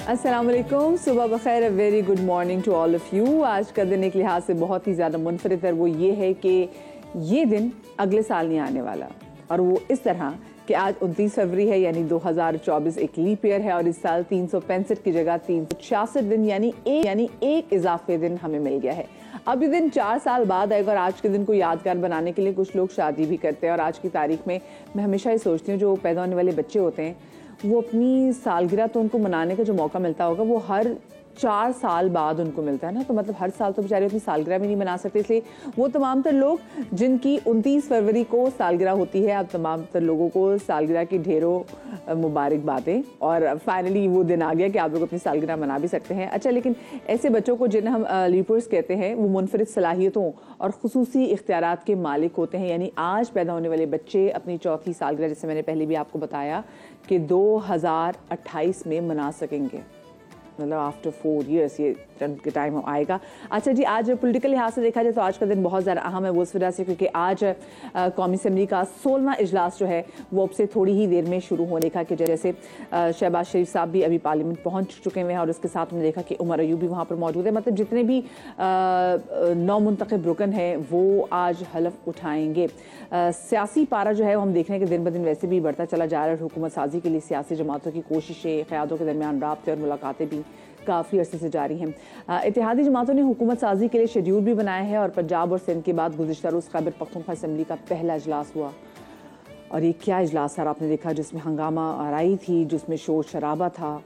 अस्सलाम वालेकुम, सुबह बखैर, very good morning to all of you. आज का दिन एक लिहाज से बहुत ही ज़्यादा मुनफरिद है। वो ये है कि ये दिन अगले साल नहीं आने वाला, और वो इस तरह कि आज 29 फरवरी है, यानी 2024 एक लीप ईयर है, और इस साल 365 की जगह 366 दिन यानी एक इजाफे दिन हमें मिल गया है। अब ये दिन 4 साल बाद आएगा, और आज के दिन को यादगार बनाने के लिए कुछ लोग शादी भी करते हैं। और आज की तारीख में मैं हमेशा ये सोचती हूँ, जो पैदा होने वाले बच्चे होते हैं वो अपनी सालगिरह तो उनको मनाने का जो मौका मिलता होगा वो हर 4 साल बाद उनको मिलता है ना। तो मतलब हर साल तो बेचारे अपनी सालगिरह भी नहीं मना सकते, इसलिए वो तमाम तर लोग जिनकी 29 फरवरी को सालगिरह होती है, अब तमाम तर लोगों को सालगिरह की ढेरों मुबारकबादें। और फाइनली वो दिन आ गया कि आप लोग अपनी सालगिरह मना भी सकते हैं। अच्छा, लेकिन ऐसे बच्चों को जिन्हें हम लीपर्स कहते हैं, वो मुनफरिद सलाहियतों और खुसूसी इख्तियारात के मालिक होते हैं। यानी आज पैदा होने वाले बच्चे अपनी चौथी सालगिरह, जैसे मैंने पहले भी आपको बताया, कि 2028 में मना सकेंगे, मतलब आफ्टर 4 ईयर्स ये के टाइम आएगा। अच्छा जी, आज पॉलिटिकल लिहाज से देखा जाए तो आज का दिन बहुत ज़्यादा अहम है, वो इस वजह से क्योंकि आज कौमी असम्बली का 16वां इजलास जो है वो अब से थोड़ी ही देर में शुरू होने का, कि जैसे शहबाज शरीफ साहब भी अभी पार्लियामेंट पहुंच चुके हैं, और उसके साथ हमने देखा कि उमर अयूब भी वहाँ पर मौजूद है। मतलब जितने भी नौ मुंतखब रुकन हैं वो आज हलफ उठाएंगे। सियासी पारा जो है वो हम देख रहे हैं कि दिन ब दिन वैसे भी बढ़ता चला जा रहा है। हुकूमत साजी के लिए सियासी जमातों की कोशिशें, क़यादों के दरमियान राब्ते और मुलाकातें भी काफ़ी अरसे से जारी हैं। इत्तेहादी जमातों ने हुकूमत साजी के लिए शेड्यूल भी बनाया है, और पंजाब और सिंध के बाद गुज़िश्ता रोज़ खैबर पख्तूनख्वा असम्बली का पहला इजलास हुआ। और ये क्या इजलास सर आपने देखा, जिसमें हंगामा आराई थी, जिसमें शोर शराबा था,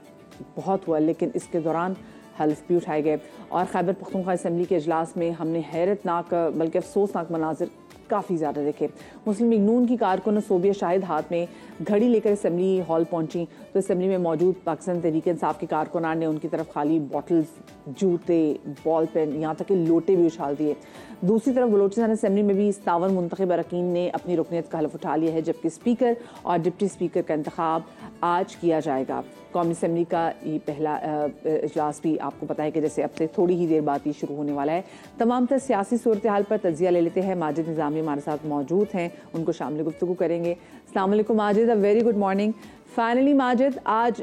बहुत हुआ, लेकिन इसके दौरान हल्फ भी उठाए गए। और खैबर पख्तूनख्वा असम्बली के इजलास में हमने हैरतनाक बल्कि अफसोसनाक मनाजिर काफ़ी ज़्यादा देखे। मुस्लिम लीग नून की कारकुन सोबिया शाहिद हाथ में घड़ी लेकर असम्बली हॉल पहुंची, तो असम्बली में मौजूद पाकिस्तान तहरीक इंसाफ के कारकुनान ने उनकी तरफ खाली बॉटल्स, जूते, बॉल पेन, यहाँ तक कि लोटे भी उछाल दिए। दूसरी तरफ बलोचिस्तान असम्बली में भी 57 मुंतखब अरकान ने अपनी रुकनीत का हलफ उठा लिया है, जबकि स्पीकर और डिप्टी स्पीकर का इंतखाब आज किया जाएगा। कौमी असम्बली का ये पहला इजलास भी आपको पता है कि जैसे अब से थोड़ी ही देर बाद ही शुरू होने वाला है। तमाम तर सियासी सूरत हाल पर तजिया ले लेते हैं। माजिद निज़ामी हमारे साथ मौजूद हैं, उनको शामिल गुफ्तगू करेंगे। अस्सलाम वालेकुम माजिद, अ very good morning. Finally Majid, आज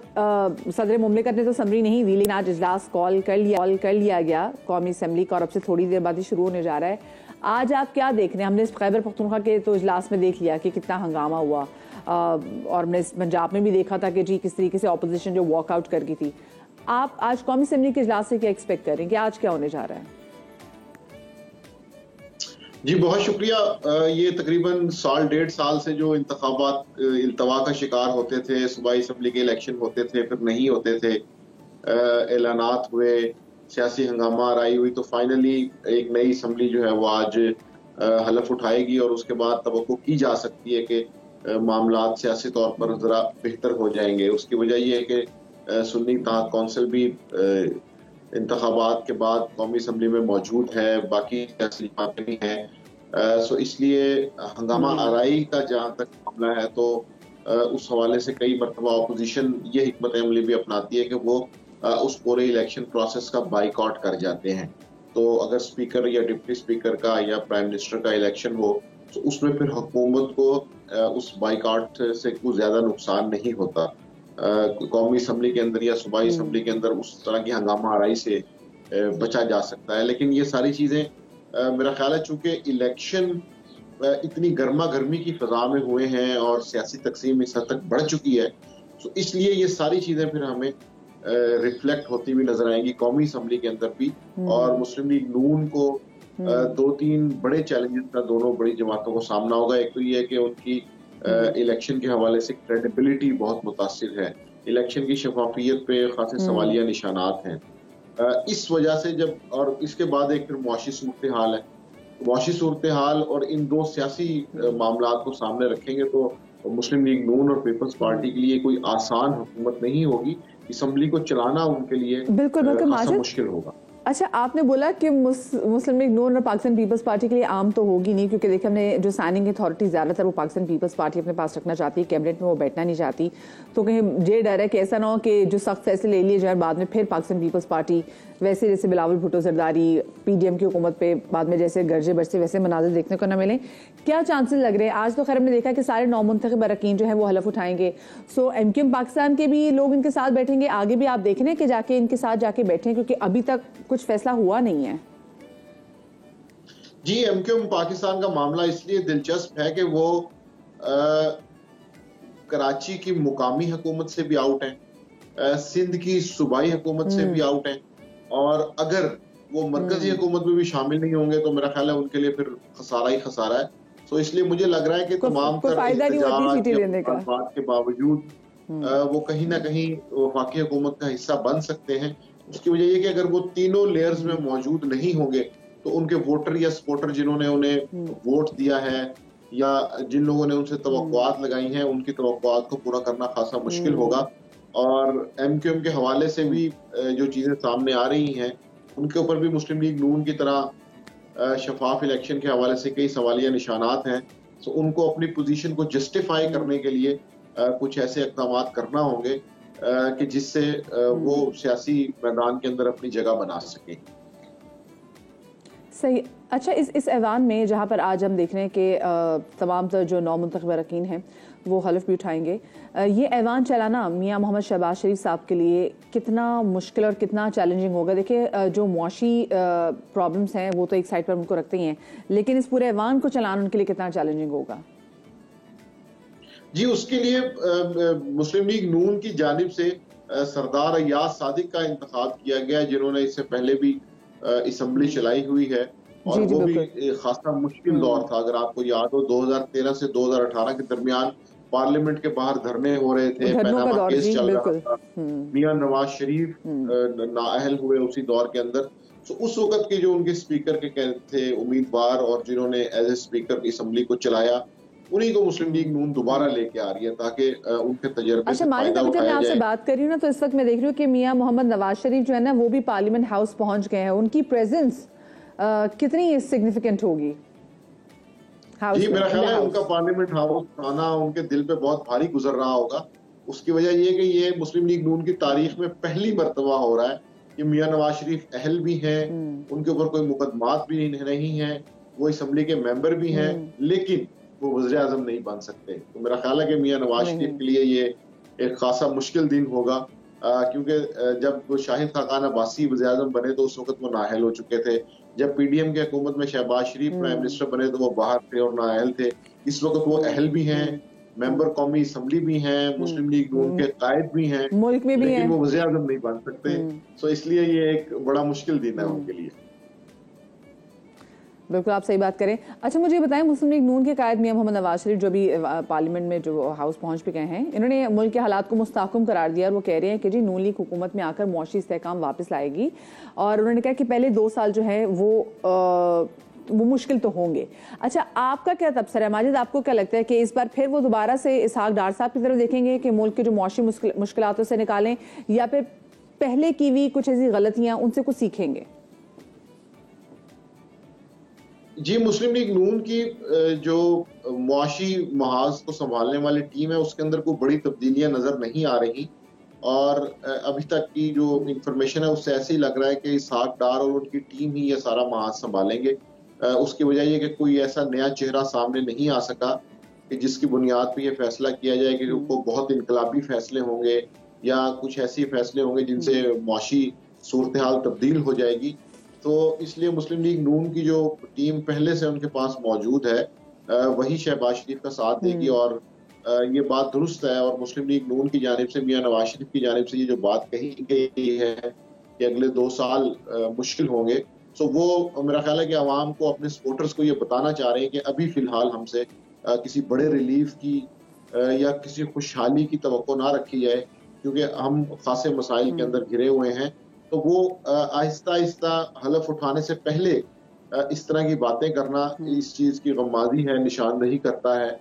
सदर मुमलिकत ने तो समरी नहीं दी, लेकिन आज इजलास कॉल कर लिया गया कौमी असम्बली का, और अब से थोड़ी देर बाद ही शुरू होने जा रहा है। आज आप क्या देख रहे हैं? हमने खैबर पख्तूनख्वा के तो इजलास में देख लिया कि कितना हंगामा हुआ, और हमने पंजाब में भी देखा था कि जी किस तरीके से अपोजिशन जो वॉकआउट कर गई थी। आप आज कौमी असम्बली के इजलास से क्या एक्सपेक्ट करें कि आज क्या होने जा रहा है? जी बहुत शुक्रिया। ये तकरीबन 1.5 साल से जो इंतखाबात इल्तवा का शिकार होते थे, सूबाई असम्बली के इलेक्शन होते थे, फिर नहीं होते थे, ऐलानात हुए, सियासी हंगामा आराई हुई, तो फाइनली एक नई असम्बली जो है वो आज हलफ उठाएगी, और उसके बाद तवक्को की जा सकती है कि मामलात सियासी तौर पर ज़रा बेहतर हो जाएंगे। उसकी वजह यह है कि सुन्नी इत्तेहाद कौंसिल भी इंतखाबात के बाद कौमी असम्बली में मौजूद है, बाकी सियासी जमातें भी हैं। सो इसलिए हंगामा आराई का जहाँ तक मामला है, तो उस हवाले से कई मरतबा अपोजिशन ये हिकमत अमली भी अपनाती है कि वो उस पूरे इलेक्शन प्रोसेस का बाइकआउट कर जाते हैं। तो अगर स्पीकर या डिप्टी स्पीकर का या प्राइम मिनिस्टर का इलेक्शन हो, तो उसमें फिर हुकूमत को उस बाइकआउट से कुछ ज़्यादा नुकसान नहीं होता। कौमी असम्बली के अंदर या सूबाई असम्बली के अंदर उस तरह की हंगामा आराई से बचा जा सकता है। लेकिन ये सारी चीज़ें मेरा ख्याल है, चूँकि इलेक्शन इतनी गर्मा गर्मी की फ़ज़ा में हुए हैं और सियासी तकसीम इस हद तक बढ़ चुकी है, तो इसलिए ये सारी चीज़ें फिर हमें रिफ्लेक्ट होती हुई नजर आएंगी कौमी असम्बली के अंदर भी। और मुस्लिम लीग नून को 2-3 बड़े चैलेंजेस का दोनों बड़ी जमातों को सामना होगा। एक तो ये है कि उनकी इलेक्शन के हवाले से क्रेडिबिलिटी बहुत मुतासिर है, इलेक्शन की शफाफियत पे खासे सवालिया निशानात हैं। इस वजह से जब, और इसके बाद एक फिर मुआशी सूरत हाल है, मुआशी सूरत हाल और इन दो सियासी मामलात को सामने रखेंगे तो मुस्लिम लीग नून और पीपल्स पार्टी के लिए कोई आसान हुकूमत नहीं होगी। असम्बली को चलाना उनके लिए बिल्कुल मुश्किल होगा। अच्छा, आपने बोला कि मुस्लिम लीग नून और पाकिस्तान पीपल्स पार्टी के लिए आम तो होगी नहीं, क्योंकि देखिए हमने जो साइनिंग अथॉरिटी ज़्यादातर वो पाकिस्तान पीपल्स पार्टी अपने पास रखना चाहती है, कैबिनेट में वो बैठना नहीं चाहती। तो कहीं ये डर है कि ऐसा ना हो कि जो सख्त फैसले ले लिए जाए बाद में फिर पाकिस्तान पीपल्स पार्टी वैसे जैसे बिलावल भुट्टो जरदारी PDM की हुकूमत पे बाद में जैसे गर्जे बरसे वैसे मनाजिर देखने को न मिले। क्या चांसेस लग रहे हैं? आज तो खैर हमने देखा कि सारे नौमुंतखब अरकान जो है वो हलफ उठाएंगे। सो MQM पाकिस्तान के भी लोग इनके साथ बैठेंगे, आगे भी आप देख रहे हैं कि जाके इनके साथ जाके बैठें, क्योंकि अभी तक कुछ फैसला हुआ नहीं है। जी, MQM पाकिस्तान का मामला इसलिए दिलचस्प है कि वो कराची की मुकामी हुकूमत से भी आउट है, सिंध की सूबाई हुकूमत से भी आउट है, और अगर वो मरकजी हुकूमत में भी शामिल नहीं होंगे तो मेरा ख्याल है उनके लिए फिर खसारा ही खसारा है। तो इसलिए मुझे लग रहा है कि तमाम बात के बावजूद वो कहीं ना कहीं वफाकी हुकूमत का हिस्सा बन सकते हैं। उसकी वजह यह कि अगर वो तीनों लेयर्स में मौजूद नहीं होंगे तो उनके वोटर या सपोर्टर जिन्होंने उन्हें वोट दिया है या जिन लोगों ने उनसे तवक्कुआत लगाई हैं, उनकी तवक्कुआत को पूरा करना खासा मुश्किल होगा। और MQM के हवाले से भी जो चीजें सामने आ रही हैं उनके ऊपर भी मुस्लिम लीग नून की तरह शफाफ इलेक्शन के हवाले से कई सवालिया निशानात हैं। तो उनको अपनी पोजीशन को जस्टिफाई करने के लिए कुछ ऐसे इक़दाम करना होंगे कि जिससे वो सियासी मैदान के अंदर अपनी जगह बना सके। सही। अच्छा, इस ऐवान में जहाँ पर आज हम देख रहे हैं कि तमाम तर जो नौमुंतखब अरकान हैं वो हलफ भी उठाएंगे, ये ऐवान चलाना मियाँ मोहम्मद शहबाज शरीफ साहब के लिए कितना मुश्किल और कितना चैलेंजिंग होगा? देखिए, जो मुआशी प्रॉब्लम्स हैं वो तो एक साइड पर उनको रखते ही हैं, लेकिन इस पूरे ऐवान को चलाना उनके लिए कितना चैलेंजिंग होगा? जी, उसके लिए मुस्लिम लीग नून की जानिब से सरदार अय्याज सादिक का इंतखाब किया गया, जिन्होंने इससे पहले भी असम्बली चलाई हुई है, और वो भी खासा मुश्किल दौर था। अगर आपको याद हो 2013 से 2018 के दरमियान पार्लियामेंट के बाहर धरने हो रहे थे, पैनामा केस चल रहा था, मियां नवाज शरीफ नाअहल हुए उसी दौर के अंदर। तो उस वक्त के जो उनके स्पीकर के थे उम्मीदवार और जिन्होंने एज ए स्पीकर असम्बली को चलाया, उन्हीं को मुस्लिम लीग नून दोबारा लेके आ रही है ताकि उनके तजर्बे से फायदा उठाया जाए। मैं आपसे बात कर रही हूँ ना, तो इस वक्त मैं देख रही हूँ कि मियां मोहम्मद नवाज शरीफ जो है ना वो भी पार्लियामेंट हाउस पहुंच गए हैं। उनकी प्रेजेंस कितनी सिग्निफिकेंट होगी? जी, मेरा ख्याल है उनका पार्लियामेंट हाउस आना उनके दिल पे बहुत भारी गुजर रहा होगा। उसकी वजह ये कि ये मुस्लिम लीग नून की तारीख में पहली मर्तबा हो रहा है कि मियां नवाज शरीफ अहल भी हैं, उनके ऊपर कोई मुकदमात भी नहीं है, वो असम्बली के मेंबर भी हैं, लेकिन वो वज़ीर आज़म नहीं बन सकते। तो मेरा ख्याल है कि मियां नवाज शरीफ के लिए ये एक खासा मुश्किल दिन होगा, क्योंकि जब शाहिद खाकान अब्बासी वज़ीर आज़म बने तो उस वक्त वो नाअहल हो चुके थे। जब PDM की हुकूमत में शहबाज शरीफ प्राइम मिनिस्टर बने तो वो बाहर थे और नाअहल थे। इस वक्त वो अहल भी हैं, मेंबर कौमी असम्बली भी हैं, मुस्लिम लीग नून के कायद भी हैं, मुल्क में भी, लेकिन वो वज़ीर आज़म नहीं बन सकते। तो इसलिए ये एक बड़ा मुश्किल दिन है उनके लिए। बिल्कुल, आप सही बात करें। अच्छा, मुझे बताएं, मुस्लिम लीग नून के कायद मियां मोहम्मद नवाज शरीफ जो भी पार्लियामेंट में जो हाउस पहुंच भी गए हैं, इन्होंने मुल्क के हालात को मुस्तहकम करार दिया और वो कह रहे हैं कि जी नून लीग हुकूमत में आकर मुआशी इस्तेहकाम वापस लाएगी। और उन्होंने कहा कि पहले 2 साल जो है वो मुश्किल तो होंगे। अच्छा, आपका क्या तबसरा है माजिद? आपको क्या लगता है कि इस बार फिर वो दोबारा से इसहाक डार साहब की तरफ देखेंगे कि मुल्क के जो मुआशी मुश्किलातों से निकालें, या फिर पहले की भी कुछ ऐसी गलतियां उनसे कुछ सीखेंगे? जी, मुस्लिम लीग नून की जो मुआशी महाज को संभालने वाली टीम है उसके अंदर कोई बड़ी तब्दीलियां नजर नहीं आ रही, और अभी तक की जो इंफॉर्मेशन है उससे ऐसे ही लग रहा है कि इसहाक डार और उनकी टीम ही ये सारा महाज संभालेंगे। उसकी वजह यह कि कोई ऐसा नया चेहरा सामने नहीं आ सका कि जिसकी बुनियाद पर यह फैसला किया जाए कि वो बहुत इनकलाबी फैसले होंगे या कुछ ऐसे फैसले होंगे जिनसे मुआशी सूरत हाल तब्दील हो जाएगी। तो इसलिए मुस्लिम लीग नून की जो टीम पहले से उनके पास मौजूद है वही शहबाज शरीफ का साथ देगी, और ये बात दुरुस्त है। और मुस्लिम लीग नून की जानिब से मियां नवाज शरीफ की जानिब से ये जो बात कही गई है कि अगले 2 साल मुश्किल होंगे, तो वो मेरा ख्याल है कि आवाम को, अपने सपोर्टर्स को ये बताना चाह रहे हैं कि अभी फिलहाल हमसे किसी बड़े रिलीफ की या किसी खुशहाली की तवक्को ना रखी जाए, क्योंकि हम खासे मसाइल के अंदर घिरे हुए हैं। तो वो आहिस्ता आहिस्ता हलफ उठाने से पहले इस तरह की बातें करना इस चीज की गम्माजी है, निशानदही करता है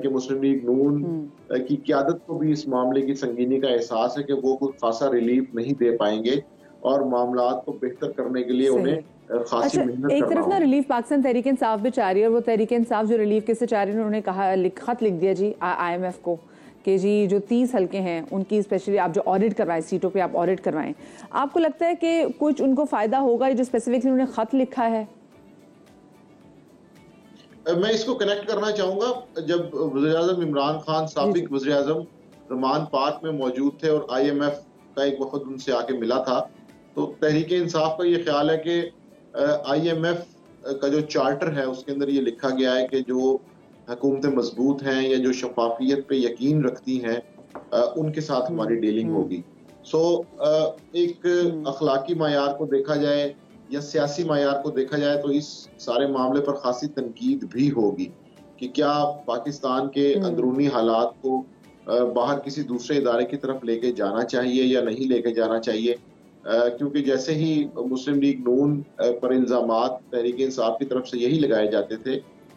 कि मुस्लिम लीग नून की क़यादत को भी इस मामले की संगीनी का एहसास है कि वो कुछ खासा रिलीफ नहीं दे पाएंगे। और मामलात को बेहतर करने के लिए उन्हें खासी अच्छा, मेहनत एक करना तरफ ना होगा। रिलीफ पाकिस्तान तहरीक इंसाफ भी चाह रही है, और वो तहरीक इंसाफ जो रिलीफ किससे चाह रही है, उन्होंने कहा खत लिख दिया जी IMF को कि जी जो 30 हल्के हैं उनकी स्पेशली आप जो ऑडिट करवाएं, सीटों पे आप ऑडिट करवाएं। आपको लगता है कि कुछ उनको फायदा होगा जो स्पेसिफिकली उन्होंने खत लिखा है? मैं इसको कनेक्ट करना चाहूंगा, जब वज़ीर-ए-आज़म इमरान खान साबिक वज़ीर-ए-आज़म रमान पार्क में मौजूद थे और IMF का एक वफद उनसे आके मिला था, तो तहरीक इंसाफ का ये ख्याल है कि IMF का जो चार्टर है उसके अंदर ये लिखा गया है कि जो हुकूमतें मजबूत हैं या जो शफाफियत पे यकीन रखती हैं उनके साथ हमारी डीलिंग होगी। सो एक अखलाकी मायार को देखा जाए या सियासी मायार को देखा जाए तो इस सारे मामले पर खासी तनकीद भी होगी कि क्या पाकिस्तान के अंदरूनी हालात को बाहर किसी दूसरे इदारे की तरफ लेके जाना चाहिए या नहीं लेके जाना चाहिए, क्योंकि जैसे ही मुस्लिम लीग नून पर इल्जामात तहरीक इंसाफ की तरफ से यही लगाए जाते थे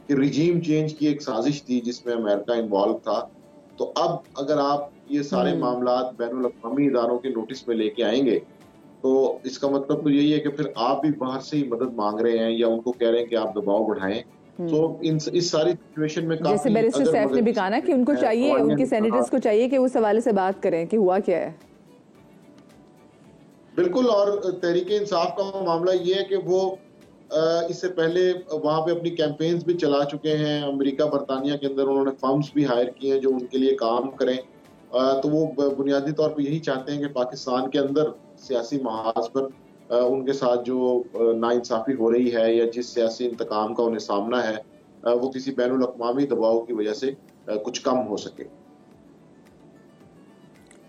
कि रिजीम चेंज की एक साजिश थी जिसमें अमेरिका इन्वॉल्व था, तो अब अगर आप ये सारे मामलात बैनुल अक़वामी इदारों के नोटिस में लेके आएंगे तो इसका मतलब तो यही है कि फिर आप भी बाहर से ही मदद मांग रहे हैं या उनको कह रहे हैं कि आप दबाव बढ़ाएं। तो इस सारी सिचुएशन में जैसे बैरिस्टर सैफ ने भी कहा ना कि उनको चाहिए, उनके सेनेटर्स को चाहिए कि उस हवाले से बात करें कि हुआ क्या है। बिल्कुल, और तहरीक इंसाफ का मामला ये है कि वो इससे पहले वहां पे अपनी कैंपेन्स भी चला चुके हैं। अमेरिका बरतानिया के अंदर उन्होंने फर्म्स भी हायर किए हैं जो उनके लिए काम करें। तो वो बुनियादी तौर पे यही चाहते हैं कि पाकिस्तान के अंदर सियासी महाज पर उनके साथ जो नाइंसाफी हो रही है या जिस सियासी इंतकाम का उन्हें सामना है वो किसी बैनुल अक़वामी दबाव की वजह से कुछ कम हो सके।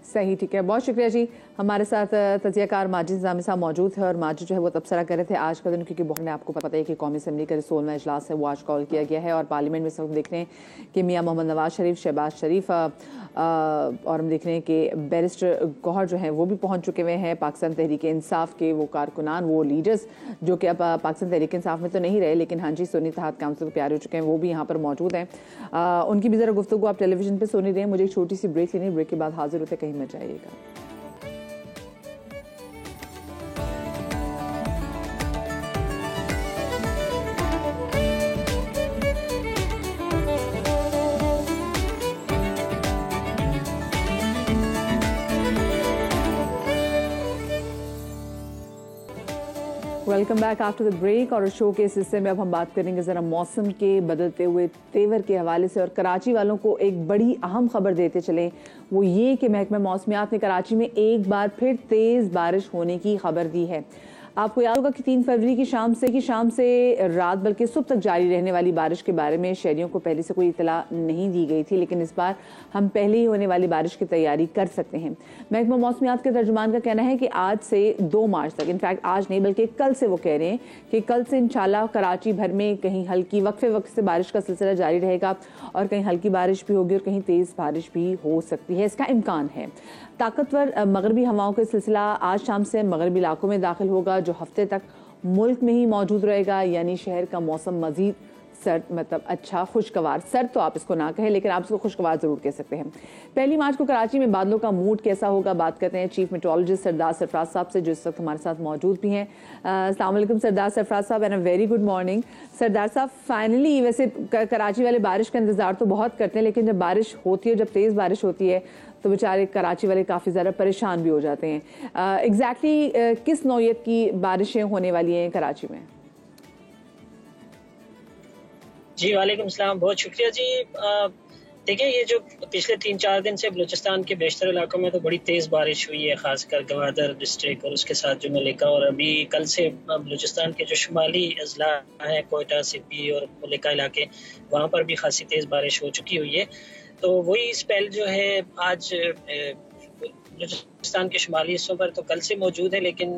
सही, ठीक है, बहुत शुक्रिया जी। हमारे साथ तजियाकार माजिद निज़ामी साहब मौजूद है, और माजिद जो है वो तबसरा कर रहे थे आज का दिन, क्योंकि बहुत आपको पता है कि कौमी असम्बली का 16वां इजलास है वो आज कॉल किया गया है, और पार्लियामेंट में इस वक्त देख रहे हैं कि मियाँ मोहम्मद नवाज शरीफ, शहबाज शरीफ और हम देख रहे हैं कि बैरिस्टर गौहर जो हैं वो भी पहुँच चुके हुए हैं। पाकिस्तान तहरीक इंसाफ के वो कारकुनान, वो लीडर्स जो कि अब पाकिस्तान तहरीक इंसाफ में तो नहीं रहे लेकिन हाँ जी सुन्नी इत्तेहाद काउंसिल के प्यारे हो चुके हैं, वो भी यहाँ पर मौजूद हैं। उनकी भी ज़रा गुफ्तगू आप टेलीविजन पर सुनी रहे हैं। मुझे एक छोटी सी ब्रेक लेनी, ब्रेक के बाद हाजिर होते, कहीं मत जाइएगा। Welcome back after the break. और शो के इस हिस्से में अब हम बात करेंगे ज़रा मौसम के बदलते हुए तेवर के हवाले से, और कराची वालों को एक बड़ी अहम खबर देते चलें, वो ये कि महकमा मौसमियात ने कराची में एक बार फिर तेज़ बारिश होने की खबर दी है। आपको याद होगा कि 3 फरवरी की शाम से रात बल्कि सुबह तक जारी रहने वाली बारिश के बारे में शहरियों को पहले से कोई इतला नहीं दी गई थी, लेकिन इस बार हम पहले ही होने वाली बारिश की तैयारी कर सकते हैं। महकमा मौसमियात के तर्जुमान का कहना है कि आज से 2 मार्च तक, इनफैक्ट आज नहीं बल्कि कल से, वो कह रहे हैं कि कल से इंशाल्लाह कराची भर में कहीं हल्की वक्फे से बारिश का सिलसिला जारी रहेगा, और कहीं हल्की बारिश भी होगी और कहीं तेज़ बारिश भी हो सकती है, इसका इम्कान है। ताकतवर मगरबी हवाओं का सिलसिला आज शाम से मगरबी इलाकों में दाखिल होगा, जो हफ्ते तक मुल्क में ही मौजूद रहेगा, यानी शहर का मौसम मजीद सर्द, मतलब अच्छा खुशगवार, सर्द तो आप इसको ना कहें लेकिन आप इसको खुशगवार जरूर कह सकते हैं। 1 मार्च को कराची में बादलों का मूड कैसा होगा, बात करते हैं चीफ मेट्रोलॉजिस्ट सरदार सरफराज साहब से, जो इस वक्त हमारे साथ मौजूद भी हैं। अस्सलाम वालेकुम Sardar Sarfaraz Sahab, and a very good morning. Sardar Sahab, finally वैसे कराची वाले बारिश का इंतजार तो बहुत करते हैं, लेकिन जब बारिश होती है, जब तेज़ बारिश होती है तो बेचारे कराची वाले काफ़ी ज़्यादा परेशान भी हो जाते हैं। एग्जैक्टली किस नौयत की बारिशें होने वाली हैं कराची में? जी वालेकुम सलाम, बहुत शुक्रिया जी। देखिए, ये जो पिछले 3-4 दिन से बलूचिस्तान के बेशतर इलाकों में तो बड़ी तेज़ बारिश हुई है, खासकर गवादर डिस्ट्रिक्ट और उसके साथ जो मलिका, और अभी कल से बलूचिस्तान के जो शुमाली अजला हैं, कोयटा, सिब्बी और मलिका इलाके, वहाँ पर भी खासी तेज़ बारिश हो चुकी हुई है। तो वही स्पेल जो है आज बलूचिस्तान के शुमाली हिस्सों पर तो कल से मौजूद है, लेकिन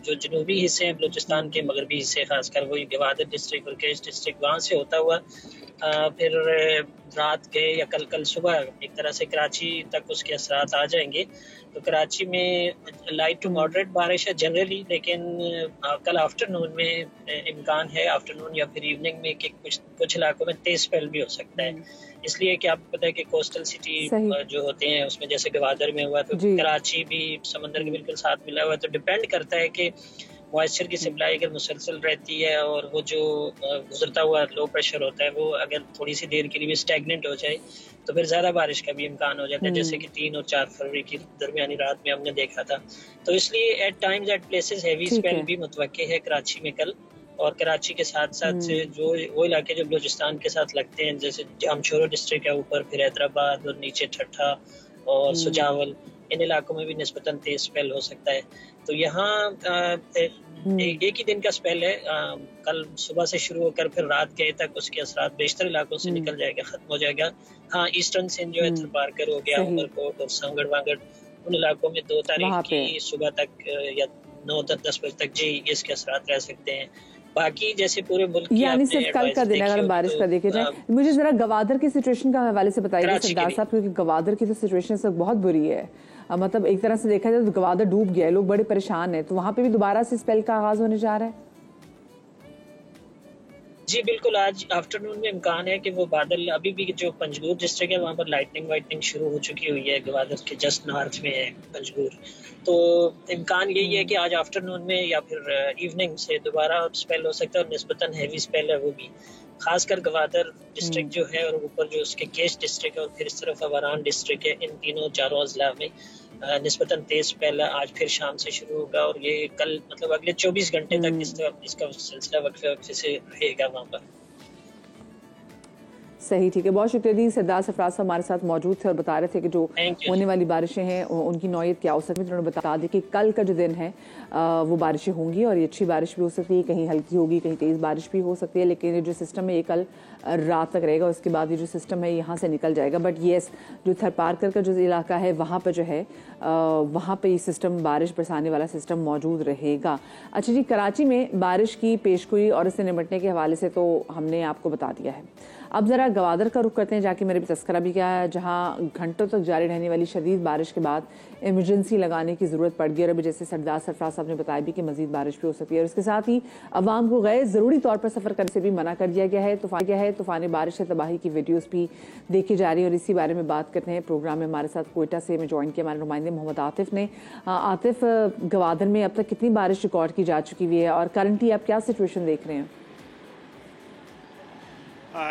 जो जनूबी हिस्से हैं बलूचिस्तान के, मगरबी हिस्से खासकर वही गवादर डिस्ट्रिक्ट और केश डिस्ट्रिक्ट, वहाँ से होता हुआ फिर रात के या कल सुबह एक तरह से कराची तक उसके असरात आ जाएंगे। तो कराची में लाइट टू मॉडरेट बारिश है जनरली, लेकिन कल आफ्टरनून में इम्कान है, आफ्टरनून या फिर इवनिंग में कि कुछ इलाकों में तेज स्पेल भी हो सकता है। इसलिए कि आपको पता है कि कोस्टल सिटी जो होते हैं उसमें जैसे गवादर में हुआ, तो कराची भी समंदर के बिल्कुल साथ मिला हुआ है, तो डिपेंड करता है कि मॉइस्चर की सप्लाई अगर मुसलसल रहती है और वो जो गुजरता हुआ लो प्रेशर होता है वो अगर थोड़ी सी देर के लिए भी स्टैग्नेंट हो जाए तो फिर ज़्यादा बारिश का भी इम्कान हो जाता है, जैसे कि 3 और 4 फरवरी की दरमियानी रात में हमने देखा था। तो इसलिए at times at places heavy spell भी मुतवक्के है कराची में कल, और कराची के साथ साथ जो वो इलाके जो बलूचिस्तान के साथ लगते हैं, जैसे जामशोरो डिस्ट्रिक्ट है ऊपर, फिर हैदराबाद और नीचे ठट्ठा और सुजावल, इन इलाकों में भी निस्बतन तेज स्पेल हो सकता है। तो यहाँ एक ही दिन का स्पेल है, कल सुबह से शुरू होकर फिर रात गए तक उसके असरात बेशतर इलाकों से निकल जाएगा, खत्म हो जाएगा। हाँ, ईस्टर्न सिंध जो है थरपारकर हो गया, उमरकोट और सांगड़ वागड़, उन इलाकों में 2 तारीख की सुबह तक या 9-10 बजे तक जी इसके असरात रह सकते हैं। बाकी जैसे पूरे मुल्क की यानी सिर्फ कल का दिन अगर बारिश का देखे जाए। मुझे जरा गवादर की सिचुएशन का हवाले से बताइए सरदार साहब, क्योंकि गवादर की तो सिचुएशन सब बहुत बुरी है। मतलब एक तरह से देखा जाए तो गवादर डूब गया है, लोग बड़े परेशान हैं, तो वहां पे भी दोबारा से स्पेल का आगाज होने जा रहा है। जी बिल्कुल, आज आफ्टरनून में इम्कान है कि वो बादल, अभी भी जो पंजगूर डिस्ट्रिक्ट है वहाँ पर लाइटनिंग वाइटनिंग शुरू हो चुकी हुई है, गवादर के जस्ट नॉर्थ में है पंजगूर, तो इम्कान यही है कि आज आफ्टरनून में या फिर इवनिंग से दोबारा स्पेल हो सकता है, और निस्बतन हैवी स्पेल है वो भी, खासकर गवादर डिस्ट्रिक्ट जो है और ऊपर जो उसके केश डिस्ट्रिक्ट है और फिर इस तरफ अवारान डिस्ट्रिक्ट है, इन तीनों चारों अजला में निस्बतन तेज स्पेल आज फिर शाम से शुरू होगा, और ये कल मतलब अगले 24 घंटे तक इसका सिलसिला वक्फे से रहेगा वहाँ पर। सही, ठीक है, बहुत शुक्रिया दी। सरदार सरफराज साहब हमारे साथ मौजूद थे और बता रहे थे कि जो होने वाली बारिशें हैं उनकी नौयत क्या हो सकती है। उन्होंने बता दी कि कल का जो दिन है वो बारिशें होंगी और ये अच्छी बारिश भी हो सकती है, कहीं हल्की होगी, कहीं तेज़ बारिश भी हो सकती है, लेकिन ये जो सिस्टम है ये कल रात तक रहेगा, उसके बाद ये जो सिस्टम है यहाँ से निकल जाएगा। बट येस, जो थरपारकर का जो इलाका है वहाँ पर जो है वहाँ पर ये सिस्टम, बारिश बरसाने वाला सिस्टम मौजूद रहेगा। अच्छा जी, कराची में बारिश की पेशगोई और इससे निपटने के हवाले से तो हमने आपको बता दिया है। अब ज़रा गवादर का रुख करते हैं, जाके मेरे भी तस्करा भी किया है, जहाँ घंटों तक जारी रहने वाली शदीद बारिश के बाद इमरजेंसी लगाने की ज़रूरत पड़ गई, और अभी जैसे सरदार सरफराज साहब ने बताया भी कि मज़ीद बारिश भी हो सकती है, और इसके साथ ही अवाम को गैर ज़रूरी तौर पर सफ़र करने से भी मना कर दिया गया है। तूफ़ानी बारिश से तबाही की वीडियोज़ भी देखी जा रही है, और इसी बारे में बात करते हैं। प्रोग्राम में हमारे साथ कोयटा से में ज्वाइन किया हमारे नुमाइंदे मोहम्मद आतिफ ने। आतिफ, गवादर में अब तक कितनी बारिश रिकॉर्ड की जा चुकी हुई है और करंटली आप क्या सिचुएशन देख रहे हैं?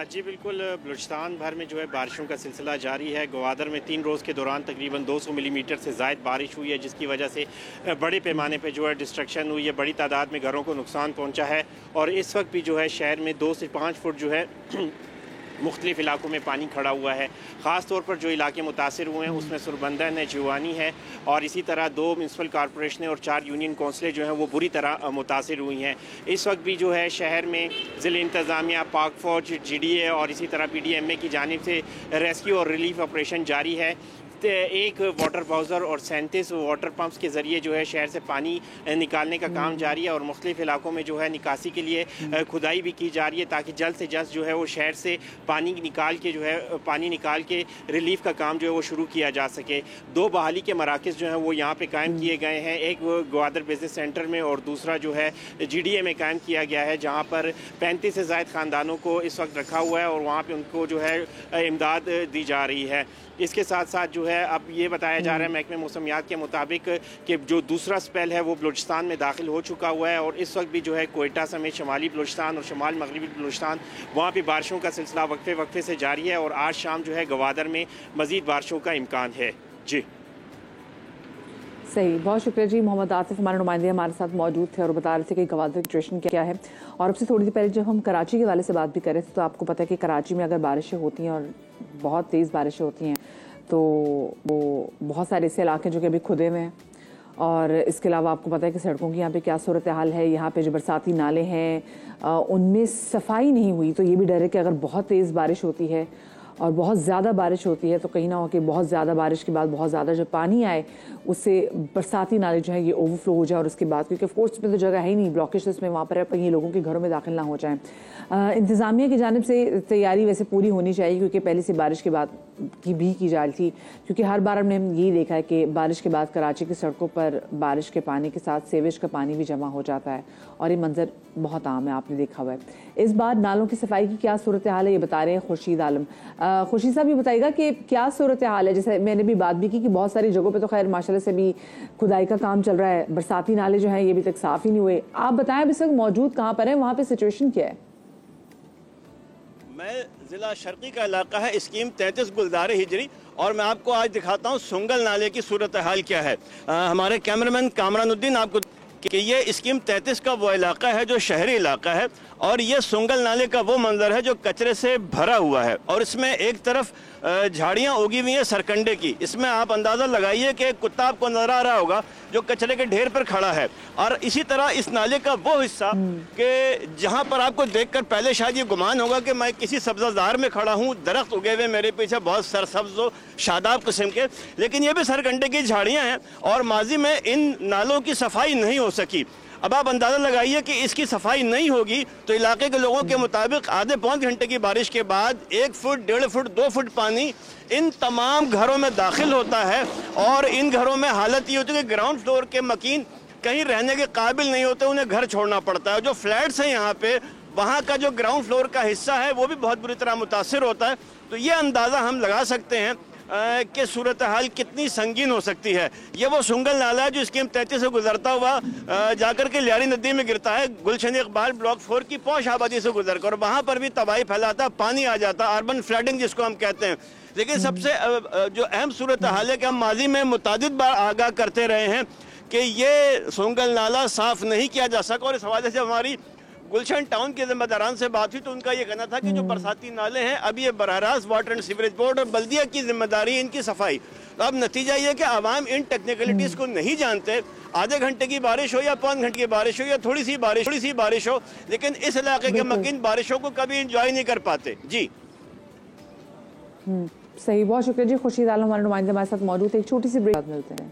जी बिल्कुल, बलूचिस्तान भर में जो है बारिशों का सिलसिला जारी है। गवादर में 3 रोज़ के दौरान तकरीबन 200 मिलीमीटर से ज़ायद बारिश हुई है, जिसकी वजह से बड़े पैमाने पे जो है डिस्ट्रक्शन हुई है, बड़ी तादाद में घरों को नुकसान पहुंचा है, और इस वक्त भी जो है शहर में 2 से 5 फुट जो है मुख्तलिफ इलाकों में पानी खड़ा हुआ है। ख़ास तौर पर जो इलाके मुतासिर हुए हैं उसमें सुरबंदन है, जिवानी है, और इसी तरह 2 म्यूनसिपल कॉरपोरेशन और 4 यूनियन कौंसलें जो हैं वो बुरी तरह मुतासिर हुई हैं। इस वक्त भी जो है शहर में ज़िला इंतज़ामिया, पाक फ़ौज, GDA और इसी तरह PDMA की जानिब से रेस्क्यू और रिलीफ ऑपरेशन जारी है। एक वाटर बाउज़र और 37 वाटर पम्प्स के ज़रिए जो है शहर से पानी निकालने का काम जारी है, और मुख्तलिफ इलाकों में जो है निकासी के लिए खुदाई भी की जा रही है, ताकि जल्द से जल्द जो है वो शहर से पानी निकाल के रिलीफ का काम जो है वो शुरू किया जा सके। 2 बहाली के मराकज़ जो हैं वो यहाँ पे कायम किए गए हैं, एक ग्वादर बिजनेस सेंटर में और दूसरा जो है GDA में कायम किया गया है, जहाँ पर 35 से ज़ायद ख़ानदानों को इस वक्त रखा हुआ है और वहाँ पर उनको जो है इमदाद दी जा रही है। इसके साथ साथ जो है अब ये बताया जा रहा है महकमे मौसमियात के मुताबिक कि जो दूसरा स्पेल है वो बलूचिस्तान में दाखिल हो चुका हुआ है, और इस वक्त भी जो है कोयटा समेत शमाली बलूचिस्तान और शमाल मगरबी बलूचिस्तान वहाँ पे बारिशों का सिलसिला वक्फे से जारी है, और आज शाम जो है गवादर में मज़ीद बारिशों का इम्कान है। जी सही, बहुत शुक्रिया जी। मोहम्मद आतिफ हमारे नुमाइंदे हमारे साथ मौजूद थे और बता रहे थे कि गवादर की सिचुएशन क्या है। और अब से थोड़ी देर पहले जब हम कराची के वाले से बात भी कर रहे थे, तो आपको पता है कि कराची में अगर बारिशें होती हैं और बहुत तेज़ बारिशें होती हैं तो वो बहुत सारे ऐसे इलाके जो कि अभी खुदे हुए हैं, और इसके अलावा आपको पता है कि सड़कों की यहाँ पे क्या सूरत हाल है। यहाँ पे जो बरसाती नाले हैं उनमें सफाई नहीं हुई, तो ये भी डर है कि अगर बहुत तेज़ बारिश होती है और बहुत ज़्यादा बारिश होती है तो कहीं ना हो कि बहुत ज़्यादा बारिश के बाद बहुत ज़्यादा जो पानी आए उससे बरसाती नाले जो है ये ओवरफ्लो हो जाए, और उसके बाद क्योंकि ऑफकोर्स में तो जगह है ही नहीं, ब्लॉकेज इसमें वहाँ पर कहीं लोगों के घरों में दाखिल ना हो जाए। इंतज़ामिया की जानिब से तैयारी वैसे पूरी होनी चाहिए, क्योंकि पहले से बारिश के बाद की जा रही थी, क्योंकि हर बार हमने यही देखा है कि बारिश के बाद कराची की सड़कों पर बारिश के पानी के साथ सीवेज का पानी भी जमा हो जाता है, और ये मंजर बहुत आम है, आपने देखा हुआ है। इस बार नालों की सफाई की क्या सूरत हाल है ये बता रहे हैं खुर्शीद आलम। खुशी साहब ये बताइएगा कि क्या सूरत हाल है। जैसे मैंने भी बात भी की कि बहुत सारी जगहों पे तो खैर माशाल्लाह से भी खुदाई का काम चल रहा है, बरसाती नाले जो हैं ये अभी तक साफ ही नहीं हुए। आप बताएं अभी इस वक्त मौजूद कहाँ पर है, वहाँ पे सिचुएशन क्या है? मैं ज़िला शर्की का इलाका है, स्कीम 33 गुलदारे हिजरी, और मैं आपको आज दिखाता हूँ सुंगल नाले की सूरत हाल क्या है। हमारे कैमरामैन कामरानुद्दीन आपको कि ये स्कीम 33 का वो इलाका है जो शहरी इलाका है, और ये सुंगल नाले का वो मंजर है जो कचरे से भरा हुआ है, और इसमें एक तरफ झाड़ियाँ उगी हुई हैं सरकंडे की। इसमें आप अंदाज़ा लगाइए कि एक कुत्ता आपको नजर आ रहा होगा जो कचरे के ढेर पर खड़ा है। और इसी तरह इस नाले का वो हिस्सा कि जहाँ पर आपको देखकर पहले शायद ये गुमान होगा कि मैं किसी सब्ज़ादार में खड़ा हूँ, दरख्त उगे हुए मेरे पीछे बहुत सरसब्ज व शादाब किस्म के, लेकिन ये भी सरकंडे की झाड़ियाँ हैं और माजी में इन नालों की सफाई नहीं हो सकी। अब आप अंदाज़ा लगाइए कि इसकी सफाई नहीं होगी तो इलाके के लोगों के मुताबिक आधे पौन घंटे की बारिश के बाद 1 फुट, 1.5 फुट, 2 फुट पानी इन तमाम घरों में दाखिल होता है, और इन घरों में हालत ये होती है कि ग्राउंड फ्लोर के मकीन कहीं रहने के काबिल नहीं होते, उन्हें घर छोड़ना पड़ता है। जो फ्लैट्स हैं यहाँ पे, वहाँ का जो ग्राउंड फ्लोर का हिस्सा है वो भी बहुत बुरी तरह मुतासिर होता है। तो ये अंदाज़ा हम लगा सकते हैं कि सूरत हाल कितनी संगीन हो सकती है। ये वो सुंगल नाला है जो स्कीम 33 से गुजरता हुआ जाकर के लियारी नदी में गिरता है, गुलशन इकबाल ब्लॉक 4 की पौष आबादी से गुजर कर, वहाँ पर भी तबाही फैलाता, पानी आ जाता, अर्बन फ्लडिंग जिसको हम कहते हैं। लेकिन सबसे जो अहम सूरत हाल है कि हम माजी में मुतादिद बार आगाह करते रहे हैं कि ये सुंगल नाला साफ नहीं किया जा सका, और इस हवाले से हमारी गुलशन टाउन के जिम्मेदारान से बात हुई तो उनका ये कहना था कि जो बरसाती नाले हैं अब ये बराह रास्त वाटर एंड सीवरेज बोर्ड और बल्दिया की जिम्मेदारी इनकी सफाई। तो अब नतीजा ये कि आवाम इन टेक्निकलिटीज़ को नहीं जानते। आधे घंटे की बारिश हो या 5 घंटे की बारिश हो या थोड़ी सी बारिश हो, लेकिन इस इलाके के मकीन बारिशों को कभी इंजॉय नहीं कर पाते। जी सही, बहुत शुक्रिया जी। खुर्शीद आलम हमारे नुमाइंदे हमारे साथ मौजूद है। एक छोटी सी ब्रेक मिलते हैं।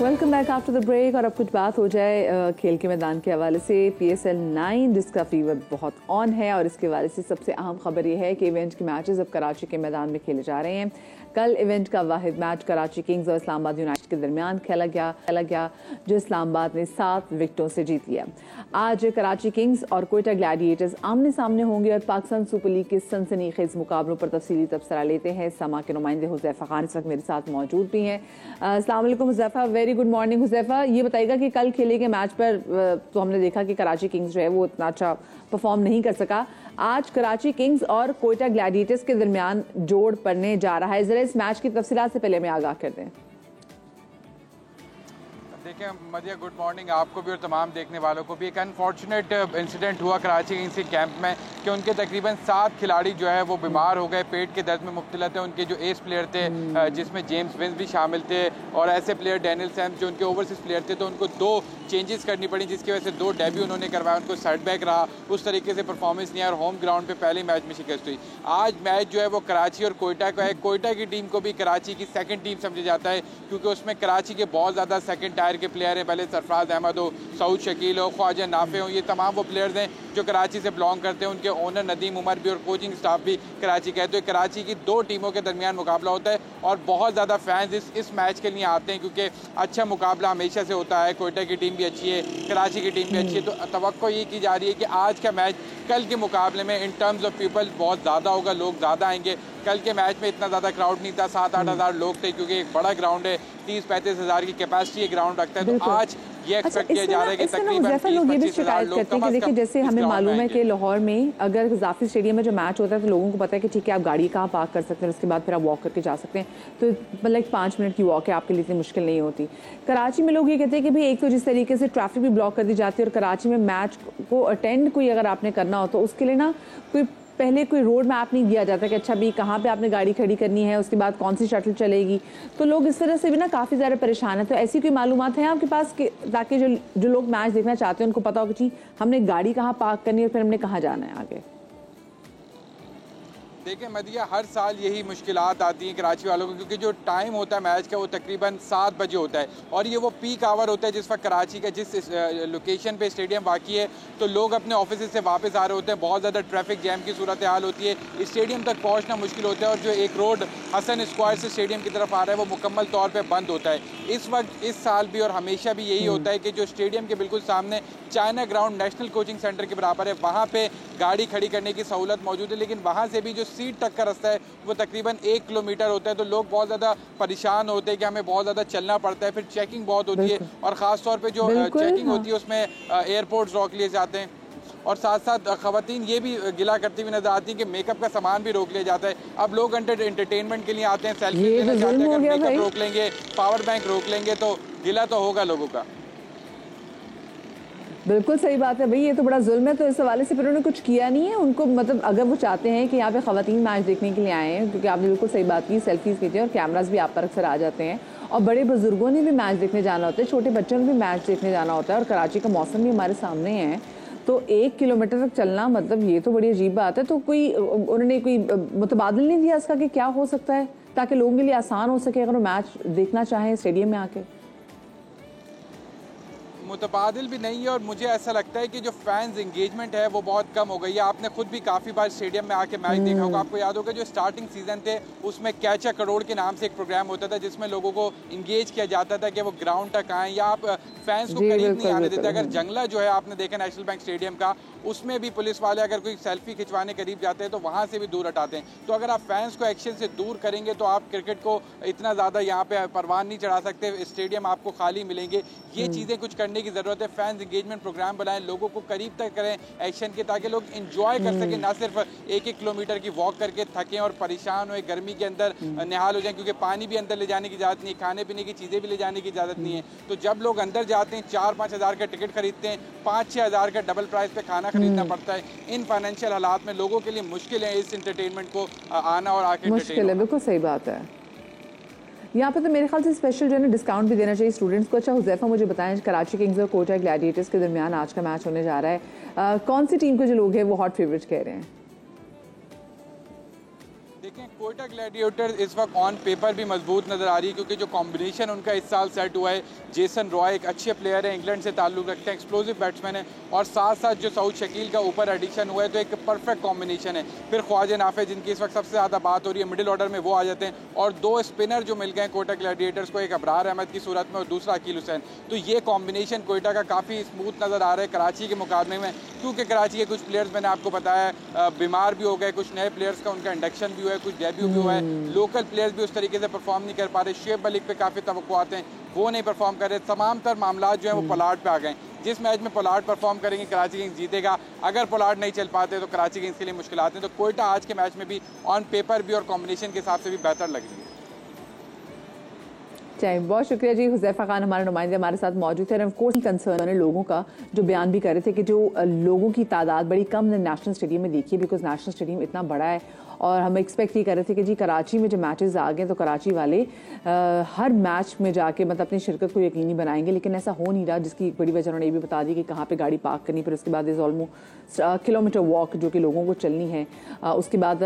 Welcome back after the break. और अब कुछ बात हो जाए खेल के मैदान के हवाले से। PSL 9 जिसका फीवर बहुत ऑन है, और इसके हवाले से सबसे अहम खबर यह है कि इवेंट के मैचेस अब कराची के मैदान में खेले जा रहे हैं। कल इवेंट का वाहिद मैच कराची किंग्स और इस्लामाबाद यूनाइटेड के दरमियान खेला गया जो इस्लामाबाद ने 7 विकेटों से जीत लिया। आज कराची किंग्स और कोयटा ग्लैडिएटर्स आमने सामने होंगे और पाकिस्तान सुपर लीग के सनसनीखेज मुकाबलों पर तफसीली तबसरा लेते हैं। समा के नुमाइंदे हुज़ैफा खान इस वक्त मेरे साथ मौजूद भी हैं। अस्सलाम वालेकुम Huzaifa, very good morning. Huzaifa, ये बताइएगा कि कल खेले गए मैच पर तो हमने देखा कि कराची किंग्स जो है वो इतना अच्छा परफॉर्म नहीं कर सका। आज कराची किंग्स और कोयटा ग्लैडिएटर्स के दरमियान जोड़ पड़ने जा रहा है। जरा इस मैच की तफसीलात से पहले हमें आगाह कर दें। देखिए मदिया, गुड मॉर्निंग आपको भी और तमाम देखने वालों को भी। एक अनफॉर्चुनेट इंसिडेंट हुआ कराची किंग्स के कैंप में कि उनके तकरीबन 7 खिलाड़ी जो है वो बीमार हो गए, पेट के दर्द में मुब्तला थे। उनके जो एस प्लेयर थे जिसमें जेम्स विंस भी शामिल थे, और ऐसे प्लेयर डैनियल सैम्स जो उनके ओवरसीज प्लेयर थे, तो उनको 2 चेंजेस करनी पड़ी जिसकी वजह से 2 डेब्यू उन्होंने करवाया। उनको सेटबैक रहा, उस तरीके से परफॉर्मेंस नहीं आया और होम ग्राउंड पर पहले मैच में शिकस्त हुई। आज मैच जो है वो कराची और कोयटा का है। कोयटा की टीम को भी कराची की सेकेंड टीम समझा जाता है क्योंकि उसमें कराची के बहुत ज़्यादा सेकेंड टायर के प्लेयर हैं। पहले सरफराज अहमद हो, सऊद शकील हो, ख्वाजा नाफे हो, ये तमाम वो प्लेयर्स हैं जो कराची से बिलोंग करते हैं। उनके ओनर नदीम उमर भी और कोचिंग स्टाफ भी कराची का है। तो कराची की 2 टीमों के दरमियान मुकाबला होता है और बहुत ज़्यादा फैंस इस मैच के लिए आते हैं क्योंकि अच्छा मुकाबला हमेशा से होता है। कोयटा की टीम भी अच्छी है, कराची की टीम भी अच्छी है, तो तवक्को ये की जा रही है कि आज का मैच कल के मुकाबले में इन टर्म्स ऑफ पीपल बहुत ज़्यादा होगा, लोग ज़्यादा आएंगे। कल के मैच में इतना ज़्यादा क्राउड नहीं था, 7-8 हज़ार लोग थे क्योंकि एक बड़ा ग्राउंड है, 30-35 हज़ार की कैपेसिटी ग्राउंड रखता है। तो आज ये एक्सपेक्ट किया जा रहा है कि तकरीबन 30-25 हज़ार लोग कम से कम। जैसे हमें मालूम है कि लाहौर में अगर गज़ाफी स्टेडियम में जो मैच होता है तो लोगों को पता है कि ठीक है आप गाड़ी कहाँ पार्क कर सकते हैं, उसके बाद फिर आप वॉक करके जा सकते हैं, तो मतलब 5 मिनट की वॉक है, आपके लिए इतनी मुश्किल नहीं होती। कराची में लोग ये कहते हैं कि भाई एक तो जिस तरीके से ट्रैफिक भी ब्लॉक कर दी जाती है और कराची में मैच को अटेंड कोई अगर आपने करना हो तो उसके लिए ना कोई पहले कोई रोड मैप नहीं दिया जाता कि अच्छा भी कहाँ पे आपने गाड़ी खड़ी करनी है, उसके बाद कौन सी शटल चलेगी, तो लोग इस तरह से भी ना काफ़ी ज़्यादा परेशान है। तो ऐसी कोई मालूमात है आपके पास कि ताकि जो लोग मैच देखना चाहते हैं उनको पता हो कि जी हमने गाड़ी कहाँ पार्क करनी है और फिर हमने कहाँ जाना है आगे? देखिए मदिया, हर साल यही मुश्किलात आती हैं कराची वालों को, क्योंकि जो टाइम होता है मैच का वो तकरीबन 7 बजे होता है और ये वो पीक आवर होता है जिस वक्त कराची का जिस लोकेशन पे स्टेडियम वाक़ई है तो लोग अपने ऑफिस से वापस आ रहे होते हैं, बहुत ज़्यादा ट्रैफिक जैम की सूरत हाल होती है, स्टेडियम तक पहुँचना मुश्किल होता है और जो एक रोड हसन स्क्वायर से स्टेडियम की तरफ आ रहा है वो मुकम्मल तौर पर बंद होता है। इस वक्त इस साल भी और हमेशा भी यही होता है कि जो स्टेडियम के बिल्कुल सामने China ground national coaching centre के बराबर है, वहाँ पर गाड़ी खड़ी करने की सहूलत मौजूद है, लेकिन वहाँ से भी जो सीट तक का रास्ता है वो तकरीबन 1 किलोमीटर होता है, तो लोग बहुत ज़्यादा परेशान होते हैं कि हमें बहुत ज़्यादा चलना पड़ता है, फिर चेकिंग बहुत होती है और ख़ास तौर पे जो चेकिंग होती है उसमें एयरपोर्ट्स रोक लिए जाते हैं और साथ साथ ख़वातीन ये भी गिला करती हुई नजर आती है कि मेकअप का सामान भी रोक लिया जाता है। अब लोग एंटरटेनमेंट के लिए आते हैं, सेल्फी लेना चाहते हैं, अगर मेकअप रोक लेंगे, पावर बैंक रोक लेंगे तो गिला तो होगा लोगों का। बिल्कुल सही बात है भाई, ये तो बड़ा जुल्म है। तो इस हवाले से फिर उन्होंने कुछ किया नहीं है उनको, मतलब अगर वो चाहते हैं कि यहाँ पे ख़वातीन मैच देखने के लिए आए हैं, क्योंकि आपने बिल्कुल सही बात की, सेल्फीज कीजिए और कैमरास भी आप पर अक्सर आ जाते हैं और बड़े बुजुर्गों ने भी मैच देखने जाना होता है, छोटे बच्चों ने भी मैच देखने जाना होता है और कराची का मौसम भी हमारे सामने है, तो 1 किलोमीटर तक चलना मतलब ये तो बड़ी अजीब बात है। तो कोई उन्होंने कोई मुतबादिल नहीं दिया इसका कि क्या हो सकता है ताकि लोगों के लिए आसान हो सके अगर वो मैच देखना चाहें स्टेडियम में आके? मुतबादिल भी नहीं है और मुझे ऐसा लगता है कि जो फैंस इंगेजमेंट है वो बहुत कम हो गई है। आपने खुद भी काफ़ी बार स्टेडियम में आके मैच देखा होगा, आपको याद होगा जो स्टार्टिंग सीजन थे उसमें कैच अ करोड़ के नाम से एक प्रोग्राम होता था जिसमें लोगों को इंगेज किया जाता था कि वो ग्राउंड तक आएँ या आप फैंस को करीब नहीं आने देते। अगर जंगला जो है आपने देखा नेशनल बैंक स्टेडियम का, उसमें भी पुलिस वाले अगर कोई सेल्फी खिंचवाने करीब जाते हैं तो वहाँ से भी दूर हटाते हैं। तो अगर आप फैंस को एक्शन से दूर करेंगे तो आप क्रिकेट को इतना ज़्यादा यहाँ पे परवान नहीं चढ़ा सकते, स्टेडियम आपको खाली मिलेंगे। ये चीज़ें कुछ करने की ज़रूरत है, फैंस इंगेजमेंट प्रोग्राम बनाएं, लोगों को करीब तक करें एक्शन के, ताकि लोग इंजॉय कर सकें, ना सिर्फ 1-1 किलोमीटर की वॉक करके थकें और परेशान हुए, गर्मी के अंदर निहाल हो जाएं, क्योंकि पानी भी अंदर ले जाने की इजाज़त नहीं, खाने पीने की चीज़ें भी ले जाने की इजाज़त नहीं है। तो जब लोग अंदर जाते हैं 4-5 हज़ार का टिकट खरीदते हैं, 5-6 हज़ार का डबल प्राइस पे खाना खरीदना पड़ता है। इन फाइनेंशियल हालात में लोगों के लिए मुश्किल है इस एंटरटेनमेंट को आना और आके मुश्किल है। बिल्कुल सही बात है। यहाँ पे तो मेरे ख्याल से स्पेशल जो है ना डिस्काउंट भी देना चाहिए स्टूडेंट्स को। अच्छा हुज़ैफा, मुझे बताएं कराची किंग्स और कोटा ग्लैडिएटर्स के दरमियान आज का मैच होने जा रहा है, कौन सी टीम के जो लोग हैं वो हॉट फेवरेट कह रहे हैं? देखें, कोटा ग्लैडिएटर इस वक्त ऑन पेपर भी मजबूत नज़र आ रही है, क्योंकि जो कॉम्बिनेशन उनका इस साल सेट हुआ है, जेसन रॉय एक अच्छे प्लेयर है, इंग्लैंड से ताल्लुक़ रखते हैं, एक्सप्लोसिव बैट्समैन है, और साथ साथ जो सऊद शकील का ऊपर एडिशन हुआ है तो एक परफेक्ट कॉम्बिनेशन है। फिर ख्वाजा नाफे जिनकी इस वक्त सबसे ज़्यादा बात हो रही है, मिडिल ऑर्डर में वो आ जाते हैं, और 2 स्पिनर जो मिल गए कोटा ग्लैडिएटर्स को, एक अबरार अहमद की सूरत में और दूसरा अकील हुसैन। तो ये कॉम्बिनेशन कोटा का काफ़ी स्मूथ नज़र आ रहा है कराची के मुकाबले में, क्योंकि कराची के कुछ प्लेयर्स मैंने आपको बताया बीमार भी हो गए, कुछ नए प्लेयर्स का उनका इंडक्शन भी हुआ है, कुछ डेब्यू भी हुआ है, लोकल प्लेयर्स भी उस तरीके से परफॉर्म नहीं कर पा रहे। शुएब मलिक पे काफ़ी तवक्कुआत हैं, वो नहीं परफॉर्म कर रहे। तमाम तर मामला जो है वो पोलार्ड पे आ गए। जिस मैच में पोलार्ड परफॉर्म करेंगे कराची किंग्स जीतेगा, अगर पोलार्ड नहीं चल पाते तो कराची किंग्स के लिए मुश्किलात हैं। तो कोयटा आज के मैच में भी ऑन पेपर भी और कॉम्बिनेशन के हिसाब से भी बेहतर लग रही है। बहुत शुक्रिया जी। हुज़ैफा खान हमारे नुमाइंदे हमारे साथ मौजूद थे। ऑफ कोर्स कंसर्न है लोगों का जो बयान भी कर रहे थे कि जो लोगों की तादाद बड़ी कम ने नेशनल स्टेडियम में देखी है, बिकॉज नेशनल स्टेडियम इतना बड़ा है और हम एक्सपेक्ट ये कर रहे थे कि जी कराची में जो मैचेस आ गए तो कराची वाले हर मैच में जाके मतलब अपनी शिरकत को यकीनी बनाएंगे, लेकिन ऐसा हो नहीं रहा, जिसकी एक बड़ी वजह उन्होंने ये भी बता दी कि कहाँ पे गाड़ी पार्क करनी, फिर उसके बाद इज़ ऑलमोस्ट किलोमीटर वॉक जो कि लोगों को चलनी है। उसके बाद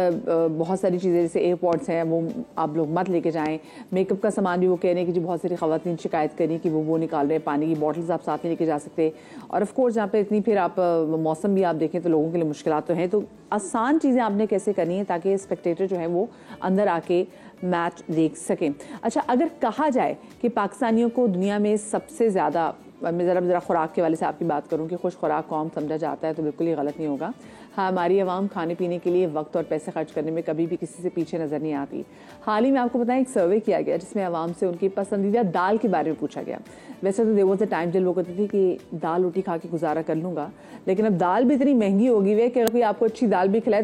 बहुत सारी चीज़ें जैसे एयरपोर्ट्स हैं वो आप लोग मत लेके जाएँ। मेकअप का सामान भी वो कह रहे हैं कि जी बहुत सारी ख़वातीन शिकायत करें कि वो निकाल रहे हैं, पानी की बॉटल्स आप साथ में लेके जा सकते। और ऑफ कोर्स यहाँ पे इतनी फिर आप मौसम भी आप देखें तो लोगों के लिए मुश्किलात तो हैं। तो आसान चीज़ें आपने कैसे करनी है ताकि स्पेक्टेटर जो है वो अंदर आके मैच देख सकें। अच्छा, अगर कहा जाए कि पाकिस्तानियों को दुनिया में सबसे ज़्यादा, मैं ज़रा खुराक के वाले से आपकी बात करूं कि खुश खुराक कौम समझा जाता है तो बिल्कुल ही गलत नहीं होगा। हाँ, हमारी आवाम खाने पीने के लिए वक्त और पैसे खर्च करने में कभी भी किसी से पीछे नज़र नहीं आती। हाल ही में आपको बताएं एक सर्वे किया गया जिसमें आवाम से उनकी पसंदीदा दाल के बारे में पूछा गया। वैसे तो देयर वाज अ टाइम जब लोग कहते थे कि दाल रोटी खा के गुजारा कर लूँगा, लेकिन अब दाल भी इतनी महंगी हो गई है कि अगर कोई आपको अच्छी दाल भी खिलाए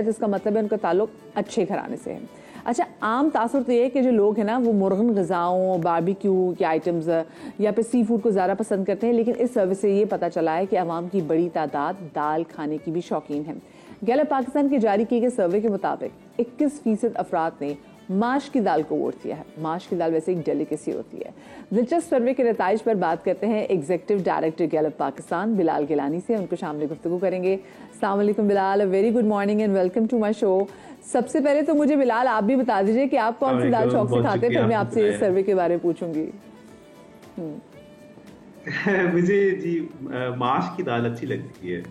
तो इसका मतलब है उनका ताल्लुक अच्छे घराने से है। अच्छा, आम तासुर तो ये है कि जो लोग हैं ना वो मुर्गन ग़िज़ाओं, बारबेक्यू के आइटम्स या फिर सी फूड को ज़्यादा पसंद करते हैं, लेकिन इस सर्वे से ये पता चला है कि आवाम की बड़ी तादाद दाल खाने की भी शौकीन है। गैलप पाकिस्तान के जारी किए गए सर्वे के मुताबिक 21% अफराद ने माश की दाल को वोट किया है। माश की दाल वैसे एक डेलिकेसी होती है। दिलचस्प सर्वे के नताइज पर बात करते हैं executive director Gallup Pakistan Bilal Gilani से। उनको शामिल गुफ्तगू करेंगे। अस्सलाम वालेकुम Bilal, very good morning and welcome to my show. सबसे पहले तो मुझे बिलाल आप भी बता दीजिए कि आप कौन सी दाल शौक से खाते हैं, फिर मैं आपसे इस सर्वे के बारे में पूछूंगी। मुझे जी माश की दाल अच्छी लगती है।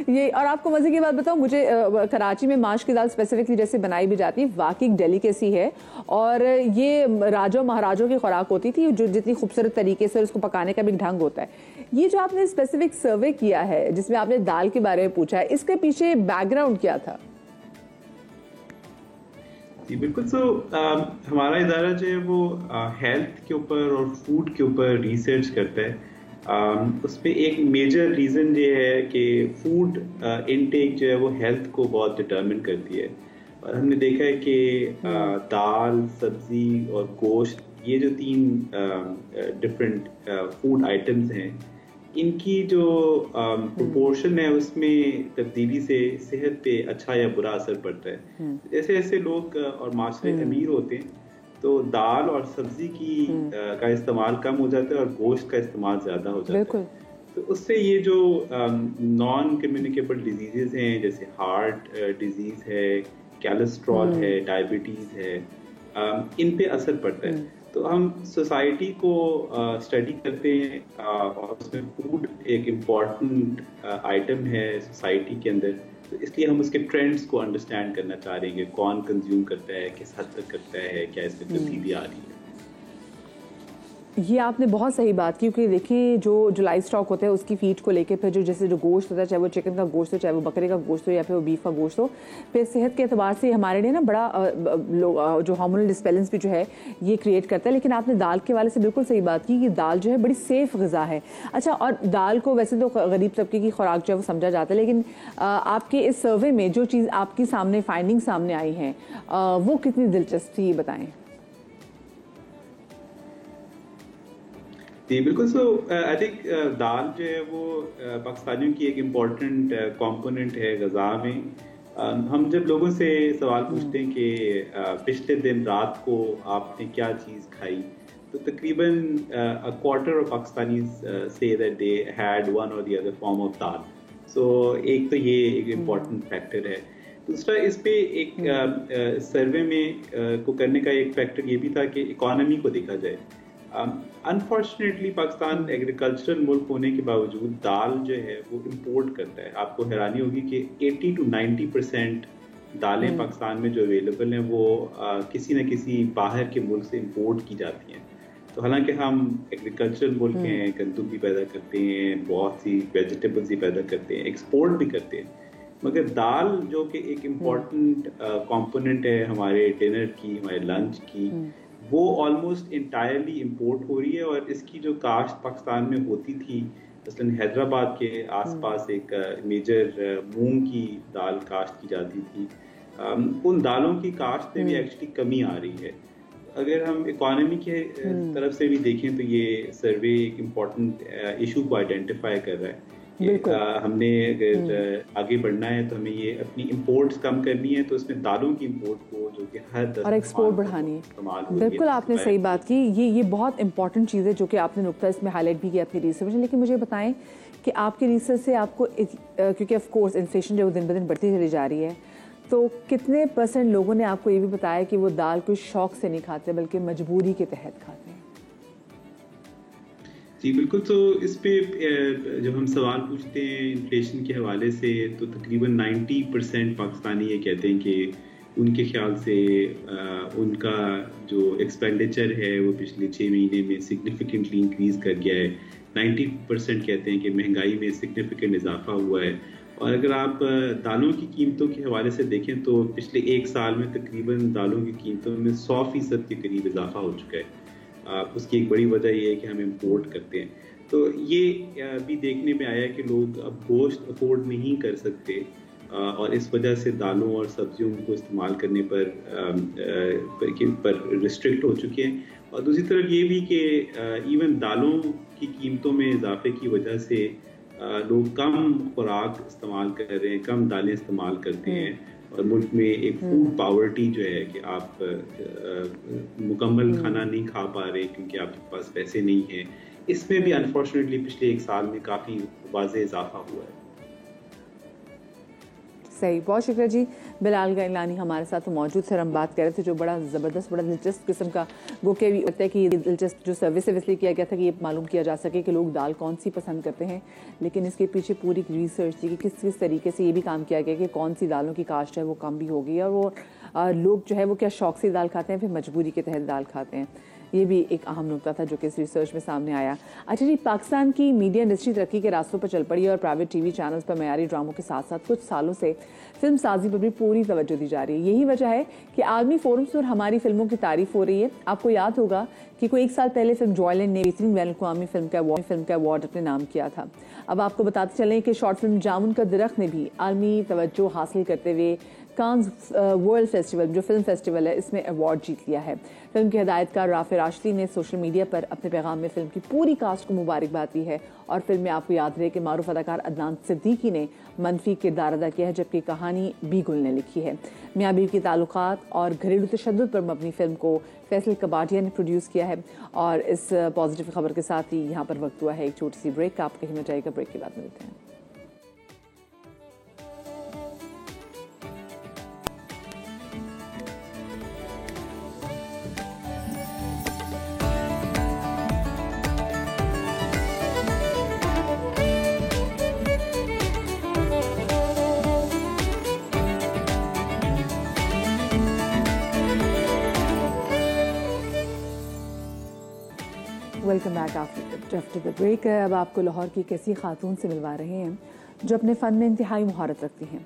ये और आपको मजे की बात बताऊं, मुझे कराची में माश की दाल स्पेसिफिकली जैसे बनाई भी जाती है वाकई डेलिकेसी है, और ये राजों महाराजों की खुराक होती थी जो जितनी खूबसूरत तरीके से उसको पकाने का भी ढंग होता है। ये जो आपने स्पेसिफिक सर्वे किया है जिसमें आपने दाल के बारे में पूछा है, इसके पीछे बैकग्राउंड क्या था? जी बिल्कुल। हमारा इदारा जो है वो हेल्थ के ऊपर और फूड के ऊपर रिसर्च करता है। उसमें एक मेजर रीज़न ये है कि फूड इनटेक जो है वो हेल्थ को बहुत डिटर्मिन करती है, और हमने देखा है कि दाल, सब्जी और गोश्त, ये जो 3 डिफरेंट फूड आइटम्स हैं, इनकी जो प्रोपोर्शन है उसमें तब्दीली से सेहत पे अच्छा या बुरा असर पड़ता है। जैसे जैसे लोग और माशरे अमीर होते हैं तो दाल और सब्जी की का इस्तेमाल कम हो जाता है और गोश्त का इस्तेमाल ज्यादा हो जाता है। तो उससे ये जो नॉन कम्युनिकेबल डिजीजेस हैं, जैसे हार्ट डिजीज है, कोलेस्ट्रॉल है, डायबिटीज है, इन पे असर पड़ता है। तो हम सोसाइटी को स्टडी करते हैं और उसमें फूड एक इम्पॉर्टेंट आइटम है सोसाइटी के अंदर। तो इसलिए हम उसके ट्रेंड्स को अंडरस्टैंड करना चाह रहे हैं कि कौन कंज्यूम करता है, किस हद तक करता है, क्या इसमें तब्दीली आ रही है। ये आपने बहुत सही बात की, क्योंकि देखिए जो लाइव स्टॉक होता है उसकी फीड को लेके फिर जैसे जो गोश्त होता है, चाहे वो चिकन का गोश्त हो, चाहे वो बकरे का गोश्त हो, या फिर वो बीफ का गोश्त हो, फिर सेहत के एतबार से हमारे लिए ना बड़ा जो हार्मोनल डिस्बैलेंस भी जो है ये क्रिएट करता है। लेकिन आपने दाल के वाले से बिल्कुल सही बात की कि दाल जो है बड़ी सेफ ग़िज़ा है। अच्छा, और दाल को वैसे तो गरीब तबके की खुराक जो है वो समझा जाता है, लेकिन आपके इस सर्वे में जो चीज़ आपकी सामने फाइंडिंग सामने आई है वो कितनी दिलचस्प थी, ये बताएं। जी बिल्कुल। आई थिंक दाल जो है वो पाकिस्तानियों की एक इम्पॉर्टेंट कंपोनेंट है ग़िज़ा में। हम जब लोगों से सवाल पूछते हैं कि पिछले दिन रात को आपने क्या चीज़ खाई, तो तकरीबन a quarter of Pakistanis say that they had one or the other form of दाल। एक तो ये एक इम्पॉर्टेंट फैक्टर है। दूसरा, इस पे एक सर्वे में को करने का एक फैक्टर ये भी था कि इकोनॉमी को देखा जाए। अनफॉर्चुनेटली पाकिस्तान एग्रीकल्चरल मुल्क होने के बावजूद दाल जो है वो इम्पोर्ट करता है। आपको हैरानी होगी कि 80 to 90% दालें पाकिस्तान में जो अवेलेबल हैं वो किसी न किसी बाहर के मुल्क से इम्पोर्ट की जाती हैं। तो हालांकि हम एग्रीकल्चरल मुल्क हैं, गंदम भी पैदा करते हैं, बहुत सी वेजिटेबल्स भी पैदा करते हैं, एक्सपोर्ट भी करते हैं, मगर दाल जो कि एक इम्पॉर्टेंट कंपोनेंट है हमारे डिनर की, हमारे लंच की, वो ऑलमोस्ट इंटायरली इम्पोर्ट हो रही है। और इसकी जो काश्त पाकिस्तान में होती थी, मसलन हैदराबाद के आसपास एक मेजर मूंग की दाल काश्त की जाती थी, उन दालों की काश्त में भी एक्चुअली कमी आ रही है। अगर हम इकोनॉमी के तरफ से भी देखें तो ये सर्वे एक इम्पॉर्टेंट इशू को आइडेंटिफाई कर रहा है। हमने अगर आगे बढ़ना है तो हमें ये अपनी इंपोर्ट्स कम करनी है, तो उसमें दालों की इंपोर्ट को जो कि हर 10 और एक्सपोर्ट बढ़ानी है। बिल्कुल आपने सही बात की। ये बहुत इंपॉर्टेंट चीज़ है जो कि आपने नुक्ता इसमें हाईलाइट भी किया अपनी रिसर्च में। लेकिन मुझे बताएं कि आपकी रिसर्च से आपको, क्योंकि ऑफ कोर्स इन्फ्लेशन जो दिन ब दिन बढ़ती चली जा रही है, तो कितने % लोगों ने आपको ये भी बताया कि वो दाल कोई शौक से नहीं खाते बल्कि मजबूरी के तहत खाते हैं? जी बिल्कुल। तो इस पे जब हम सवाल पूछते हैं इन्फ्लेशन के हवाले से, तो तकरीबन 90% पाकिस्तानी ये कहते हैं कि उनके ख्याल से उनका जो एक्सपेंडिचर है वो पिछले 6 महीने में सिग्निफिकेंटली इंक्रीज़ कर गया है। 90% कहते हैं कि महंगाई में सिग्निफिकेंट इजाफा हुआ है। और अगर आप दालों की कीमतों के हवाले से देखें तो पिछले 1 साल में तकरीबन दालों की कीमतों में 100% के करीब इजाफा हो चुका है। उसकी एक बड़ी वजह ये है कि हम इंपोर्ट करते हैं। तो ये भी देखने में आया कि लोग अब गोश्त अफोर्ड नहीं कर सकते और इस वजह से दालों और सब्जियों को इस्तेमाल करने पर रिस्ट्रिक्ट हो चुके हैं। और दूसरी तरफ ये भी कि इवन दालों की कीमतों में इजाफे की वजह से लोग कम खुराक इस्तेमाल कर रहे हैं, कम दालें इस्तेमाल करते हैं। और मुल्क में एक फूड पावर्टी जो है कि आप मुकम्मल खाना नहीं खा पा रहे क्योंकि आपके पास पैसे नहीं हैं, इसमें भी अनफॉर्चुनेटली पिछले 1 साल में काफ़ी वाज़ेह इजाफा हुआ है। सही, बहुत शुक्रिया जी। बिलाल गैलानी हमारे साथ मौजूद थे, हम बात कर रहे थे जो बड़ा ज़बरदस्त, बड़ा दिलचस्प किस्म का वो क्या भी लगता है कि ये दिलचस्प जो सर्विस इसलिए किया गया था कि ये मालूम किया जा सके कि लोग दाल कौन सी पसंद करते हैं, लेकिन इसके पीछे पूरी रिसर्च थी कि किस किस तरीके से ये भी काम किया गया कि कौन सी दालों की काश्त है वो कम भी होगी और वो लोग जो है वो क्या शौक से दाल खाते हैं फिर मजबूरी के तहत दाल खाते हैं। ये भी एक अहम नुकता था जो कि इस रिसर्च में सामने आया। अच्छा जी, पाकिस्तान की मीडिया इंडस्ट्री तरक्की के रास्तों पर चल पड़ी है और प्राइवेट टीवी चैनल्स पर मयारी ड्रामों के साथ साथ कुछ सालों से फिल्म साजी पर भी पूरी तवज्जो दी जा रही है। यही वजह है कि आलमी फोरम्स पर हमारी फिल्मों की तारीफ हो रही है। आपको याद होगा कि कोई 1 साल पहले फिल्म जॉयलैंड ने बेहतरीन बैन अवी फिल्म का अवार्ड अपने नाम किया था। अब आपको बताते चलें कि शॉर्ट फिल्म जामुन का दरख्त ने भी आलमी तवज्जो हासिल करते हुए कांस वर्ल्ड फेस्टिवल जो फिल्म फेस्टिवल है इसमें अवार्ड जीत लिया है। फिल्म के हिदायतकार राफे राशिदी ने सोशल मीडिया पर अपने पैगाम में फिल्म की पूरी कास्ट को मुबारकबाद दी है और फिल्म में आपको याद रहे कि मारूफ अदाकार अदनान सिद्दीकी ने मनफी किरदार अदा किया है जबकि कहानी बी गुल ने लिखी है। मियाँ बीवी के ताल्लुकात और घरेलू तशद्दुद पर मबनी फिल्म को फैसल कबाडिया ने प्रोड्यूस किया है और इस पॉजिटिव खबर के साथ ही यहाँ पर वक्त हुआ है एक छोटी सी ब्रेक का। आप कहीं न जाएगा, ब्रेक के बाद मिलते हैं। Welcome back after the break. अब आपको लाहौर की एक ऐसी खातून से मिलवा रहे हैं जो अपने फ़न में इंतहाई महारत रखती हैं।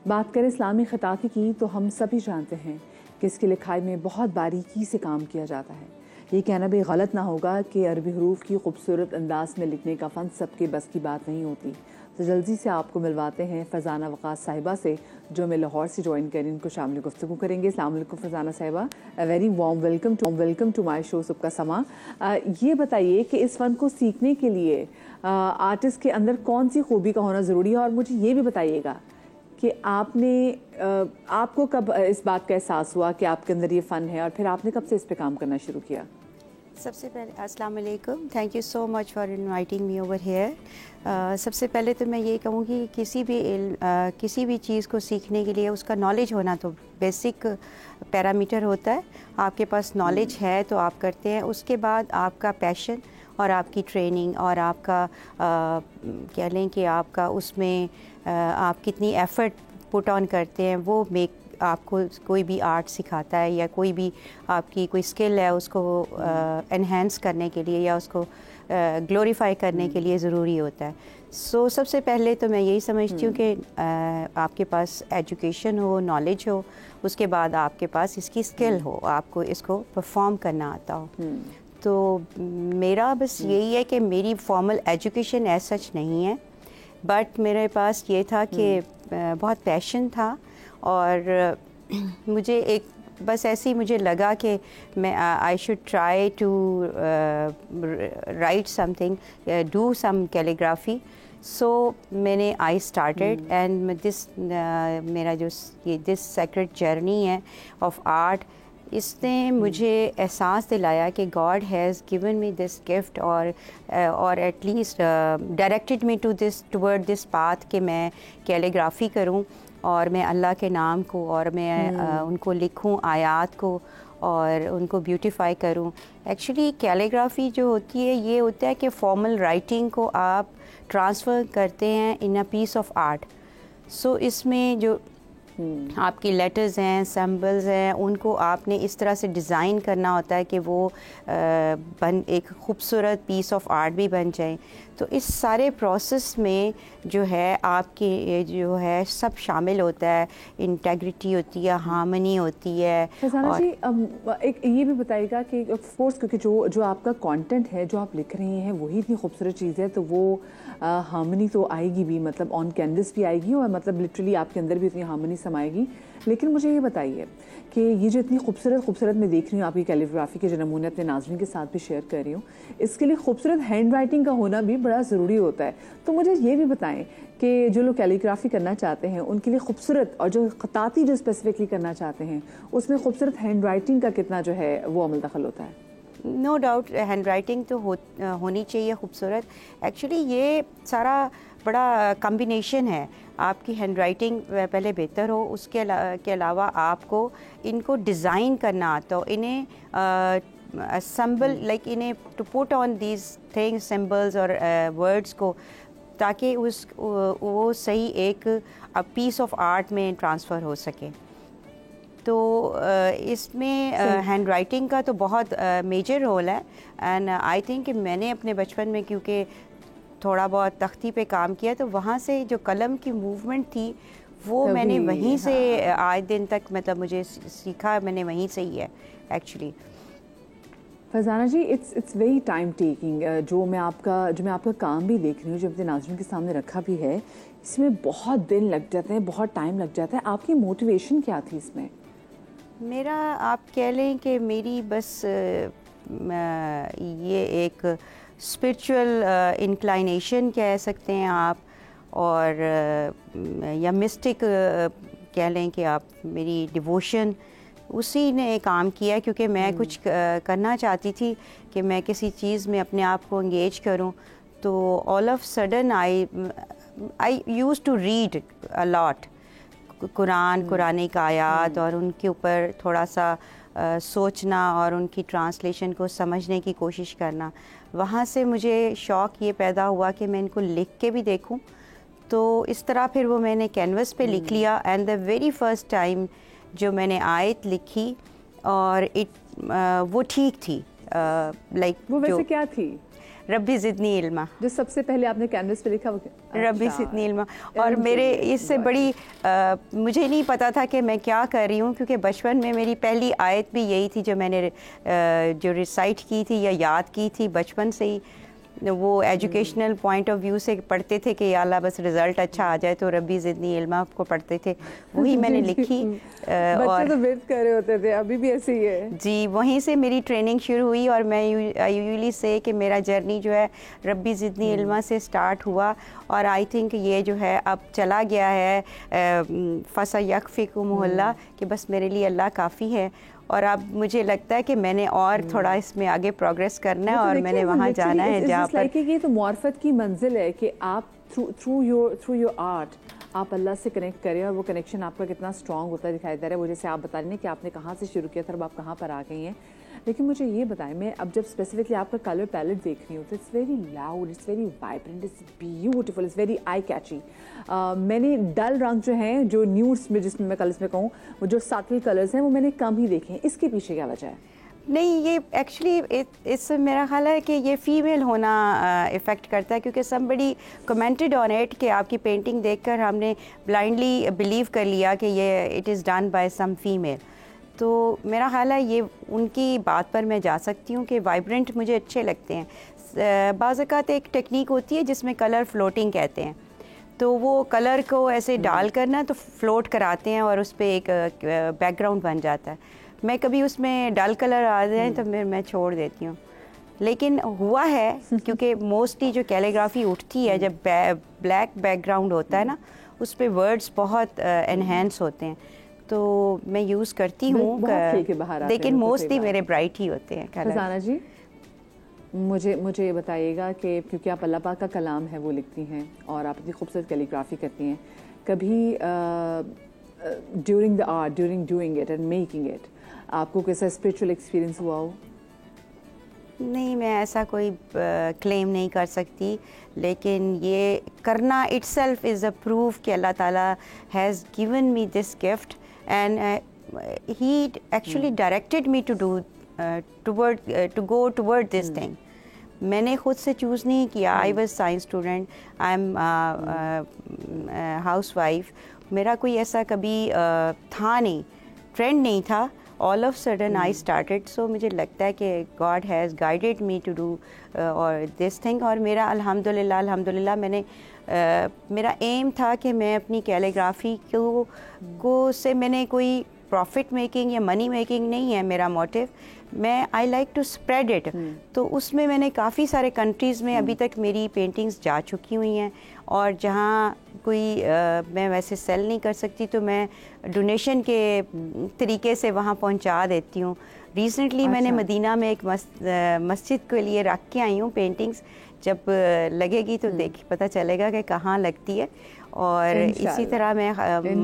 बात करें इस्लामी ख़ताती की तो हम सभी जानते हैं कि इसकी लिखाई में बहुत बारीकी से काम किया जाता है। ये कहना भी गलत ना होगा कि अरबी हरूफ की खूबसूरत अंदाज में लिखने का फ़न सबके बस की बात नहीं होती। तो जल्दी से आपको मिलवाते हैं फ़रज़ाना वक़ास साहिबा से जो हमें लाहौर से ज्वाइन करें, इनको शामिल गुफ्तगू करेंगे। अस्सलाम वालेकुम फ़रज़ाना साहिबा, very warm welcome to my show Sabka Sama. ये बताइए कि इस फ़न को सीखने के लिए आर्टिस्ट के अंदर कौन सी खूबी का होना ज़रूरी है और मुझे ये भी बताइएगा कि आपको कब इस बात का एहसास हुआ कि आपके अंदर ये फ़न है और फिर आपने कब से इस पर काम करना शुरू किया? सबसे पहले अस्सलाम वालेकुम, thank you so much for inviting me over here. सबसे पहले तो मैं ये कहूँगी किसी भी चीज़ को सीखने के लिए उसका नॉलेज होना तो बेसिक पैरामीटर होता है। आपके पास नॉलेज है तो आप करते हैं, उसके बाद आपका पैशन और आपकी ट्रेनिंग और आपका कह लें कि आपका उसमें आप कितनी एफ़र्ट पुट ऑन करते हैं वो आपको कोई भी आर्ट सिखाता है या कोई भी आपकी कोई स्किल है उसको एनहेंस करने के लिए या उसको ग्लोरीफाई करने के लिए ज़रूरी होता है। सो सबसे पहले तो मैं यही समझती हूँ कि आपके पास एजुकेशन हो, नॉलेज हो, उसके बाद आपके पास इसकी स्किल हो, आपको इसको परफॉर्म करना आता हो। तो मेरा बस यही है कि मेरी फॉर्मल एजुकेशन एज सच नहीं है, बट मेरे पास ये था कि बहुत पैशन था और मुझे एक बस ऐसे ही मुझे लगा कि मैं I should try to write something, do some calligraphy. So मैंने आई स्टार्टेड एंड मेरा जो ये दिस सेक्रेट जर्नी है ऑफ आर्ट, इसने मुझे एहसास दिलाया कि God has given me this gift और at least directed me toward this path कि मैं कैलीग्राफी करूं और मैं अल्लाह के नाम को और मैं उनको लिखूं, आयात को, और उनको ब्यूटीफाई करूं। एक्चुअली कैलीग्राफी जो होती है ये होता है कि फॉर्मल राइटिंग को आप ट्रांसफ़र करते हैं इन अ पीस ऑफ आर्ट। सो इसमें जो आपकी लेटर्स हैं, सिंबल्स हैं, उनको आपने इस तरह से डिज़ाइन करना होता है कि वो एक खूबसूरत पीस ऑफ आर्ट भी बन जाए। तो इस सारे प्रोसेस में जो है आपके जो है सब शामिल होता है, इंटेग्रिटी होती है, हार्मनी होती है। और जी एक ये भी बताइएगा कि ऑफ कोर्स क्योंकि जो आपका कंटेंट है, जो आप लिख रही हैं वही इतनी खूबसूरत चीज़ है तो वो हार्मनी तो आएगी भी, मतलब ऑन कैनवस भी आएगी और मतलब लिटरली आपके अंदर भी इतनी हार्मनी समाएगी। लेकिन मुझे ये बताइए कि ये जो इतनी खूबसूरत मैं देख रही हूँ आपकी कैलीग्राफी के जो नमूने अपने नाज़रीन के साथ भी शेयर कर रही हूँ, इसके लिए खूबसूरत हैंड राइटिंग का होना भी बड़ा ज़रूरी होता है। तो मुझे ये भी बताएं कि जो लोग कैलीग्राफी करना चाहते हैं उनके लिए खूबसूरत, और जो ख़ताती जो स्पेसिफिकली करना चाहते हैं उसमें खूबसूरत हैंड राइटिंग का कितना जो है वो अमल दखल होता है? नो डाउट हैंड राइटिंग तो होनी चाहिए खूबसूरत। एक्चुअली ये सारा बड़ा कम्बिनेशन है। आपकी हैंड राइटिंग पहले बेहतर हो, उसके के अलावा आपको इनको डिज़ाइन करना आता हो, इन्हें असम्बल लाइक इन्हें to put on these things, symbols और वर्ड्स को, ताकि वो सही एक पीस ऑफ आर्ट में ट्रांसफ़र हो सके। तो इसमें हैंड राइटिंग का तो बहुत मेजर रोल है। एंड आई थिंक कि मैंने अपने बचपन में क्योंकि थोड़ा बहुत तख्ती पे काम किया, तो वहाँ से जो कलम की मूवमेंट थी वो मैंने वहीं से आज दिन तक मतलब मुझे सीखा मैंने वहीं से ही है actually. Farzana ji, it's very time taking. जो मैं आपका काम भी देख रही हूँ, जो अपने नाज़रीन के सामने रखा भी है, इसमें बहुत दिन लग जाते हैं, बहुत टाइम लग जाता है। आपकी मोटिवेशन क्या थी इसमें? मेरा आप कह लें कि मेरी बस ये एक स्पिरिचुअल इंक्लाइनेशन कह सकते हैं आप, और या मिस्टिक कह लें कि आप, मेरी डिवोशन उसी ने काम किया। क्योंकि मैं कुछ करना चाहती थी कि मैं किसी चीज़ में अपने आप को एंगेज करूं, तो all of sudden I use to read a lot Quranic आयात, और उनके ऊपर थोड़ा सा सोचना और उनकी ट्रांसलेशन को समझने की कोशिश करना। वहाँ से मुझे शौक़ ये पैदा हुआ कि मैं इनको लिख के भी देखूं। तो इस तरह फिर वो मैंने कैनवस पे लिख लिया। And the very first time जो मैंने आयत लिखी, और वो ठीक थी। लाइक वो वैसे क्या थी? रब्बी ज़िदनी इल्मा, जो सबसे पहले आपने कैनवस पे लिखा वो रब्बी ज़िदनी इल्मा। और मेरे इससे बड़ी मुझे नहीं पता था कि मैं क्या कर रही हूँ, क्योंकि बचपन में मेरी पहली आयत भी यही थी जो मैंने जो रिसाइट की थी या याद की थी बचपन से ही। वो एजुकेशनल पॉइंट ऑफ व्यू से पढ़ते थे कि या अल्लाह बस रिज़ल्ट अच्छा आ जाए, तो रब्बी ज़िदनी इल्मा को पढ़ते थे, वही मैंने लिखी। और तो वेट कर रहे होते थे, अभी भी ऐसे ही है जी। वहीं से मेरी ट्रेनिंग शुरू हुई, और मैं यूजुअली से कि मेरा जर्नी जो है रब्बी ज़िदनी इल्मा से स्टार्ट हुआ, और आई थिंक ये जो है अब चला गया है फसा यकफ़िकुमुल्लाह, कि बस मेरे लिए अल्लाह काफ़ी है। और अब मुझे लगता है कि मैंने और थोड़ा इसमें आगे प्रोग्रेस करना है, और मैंने वहाँ जाना है जहाँ पर ये तो मार्फत की मंजिल है कि आप थ्रू योर आर्ट आप अल्लाह से कनेक्ट करें, और वो कनेक्शन आपका कितना स्ट्रॉन्ग होता है दिखाई दे रहा है। वो जैसे आप बता रहे हैं कि आपने कहाँ से शुरू किया था, अब आप कहाँ पर आ गई हैं। लेकिन मुझे ये बताएं, मैं अब जब स्पेसिफिकली आपका कलर पैलेट देख रही हूँ, तो it's very loud, it's very vibrant, it's beautiful, it's very eye catchy. मैंने डल रंग जो हैं, जो न्यूड्स में, जिसमें मैं कलर्स में कहूँ, वो जो सटल कलर्स हैं, वो मैंने कम ही देखे हैं। इसके पीछे क्या वजह है? नहीं, ये एक्चुअली इस मेरा ख्याल है कि ये फ़ीमेल होना इफ़ेक्ट करता है, क्योंकि समबडी कमेंटेड ऑन इट कि आपकी पेंटिंग देखकर हमने ब्लाइंडली बिलीव कर लिया कि ये it is done by some female. तो मेरा ख्याल है ये उनकी बात पर मैं जा सकती हूँ कि वाइब्रेंट मुझे अच्छे लगते हैं। बाज़ औक़ात एक टेक्निक होती है जिसमें कलर फ्लोटिंग कहते हैं, तो वो कलर को ऐसे डाल कर ना तो फ्लोट कराते हैं, और उस पर एक बैकग्राउंड बन जाता है। मैं कभी उसमें डल कलर आ जाए तो मैं छोड़ देती हूँ। लेकिन हुआ है क्योंकि मोस्टली जो कैलीग्राफी उठती है जब ब्लैक बैकग्राउंड होता है ना, उस पर वर्ड्स बहुत एनहेंस होते हैं, तो मैं यूज़ करती हूँ, लेकिन मोस्टली मेरे ब्राइट ही होते हैं कलर। फरजाना जी, मुझे ये बताइएगा कि क्योंकि आप अल्लाह पाक का कलाम है वो लिखती हैं और आप इतनी खूबसूरत कैलीग्राफी करती हैं, कभी during the art, during doing it and making it, आपको कैसा स्पिरिचुअल एक्सपीरियंस हुआ हो? नहीं, मैं ऐसा कोई क्लेम नहीं कर सकती, लेकिन ये करना इटसेल्फ इज़ अ प्रूफ कि Allah Taala has given me this gift and he actually directed me to do to go toward this thing. मैंने खुद से चूज़ नहीं किया। I was science student, I am house wife. मेरा कोई ऐसा कभी था नहीं, ट्रेंड नहीं था, all of sudden I started, so मुझे लगता है कि God has guided me to do और दिस थिंग। और मेरा अल्हम्दुलिल्लाह मैंने मेरा एम था कि मैं अपनी कैलीग्राफी को से मैंने कोई प्रॉफिट मेकिंग या मनी मेकिंग नहीं है मेरा मोटिव, मैं I like to spread it. तो उसमें मैंने काफ़ी सारे कंट्रीज़ में अभी तक मेरी पेंटिंग्स जा चुकी हुई हैं, और जहाँ कोई मैं वैसे सेल नहीं कर सकती तो मैं डोनेशन के तरीके से वहाँ पहुँचा देती हूँ। रिसेंटली मैंने मदीना में एक मस्जिद के लिए रख के आई हूँ पेंटिंग्स, जब लगेगी तो देखिए पता चलेगा कि कहाँ लगती है। और इसी तरह मैं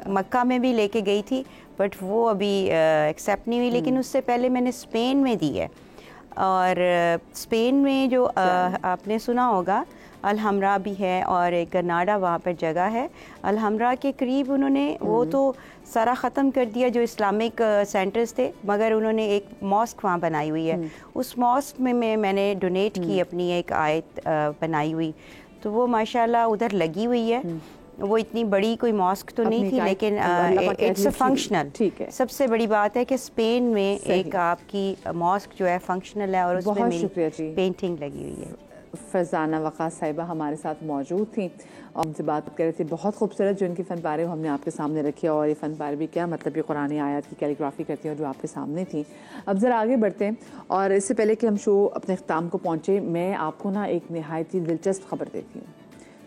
मक्का में भी लेके गई थी, बट वो अभी एक्सेप्ट नहीं हुई, लेकिन उससे पहले मैंने स्पेन में दी है। और स्पेन में जो आपने सुना होगा अलहमरा भी है, और एक गरनाडा वहाँ पर जगह है अलहमरा के करीब, उन्होंने वो तो सारा ख़त्म कर दिया जो इस्लामिक सेंटर्स थे, मगर उन्होंने एक मॉस्क वहाँ बनाई हुई है। उस मॉस्क में मैंने डोनेट की अपनी एक आयत बनाई हुई, तो वो माशाल्लाह उधर लगी हुई है। वो इतनी बड़ी कोई मॉस्क तो नहीं थी, लेकिन इट्स फंक्शनल। ठीक है, सबसे बड़ी बात है कि स्पेन में एक आपकी मॉस्क जो है फंक्शनल है, और उसमें मेरी पेंटिंग लगी हुई है। फरजाना वक़ास साहिबा हमारे साथ मौजूद थी और उनसे बात कर रहे थे। बहुत खूबसूरत जो इनकी फ़न पारे हमने आपके सामने रखी, और ये फ़न पारे भी क्या मतलब ये कुरानी आयत की कैलीग्राफी करती हैं जो आपके सामने थी। अब ज़रा आगे बढ़ते हैं, और इससे पहले कि हम शो अपने अख्ताम को पहुँचे, मैं आपको ना एक नहायत ही दिलचस्प खबर देती हूँ।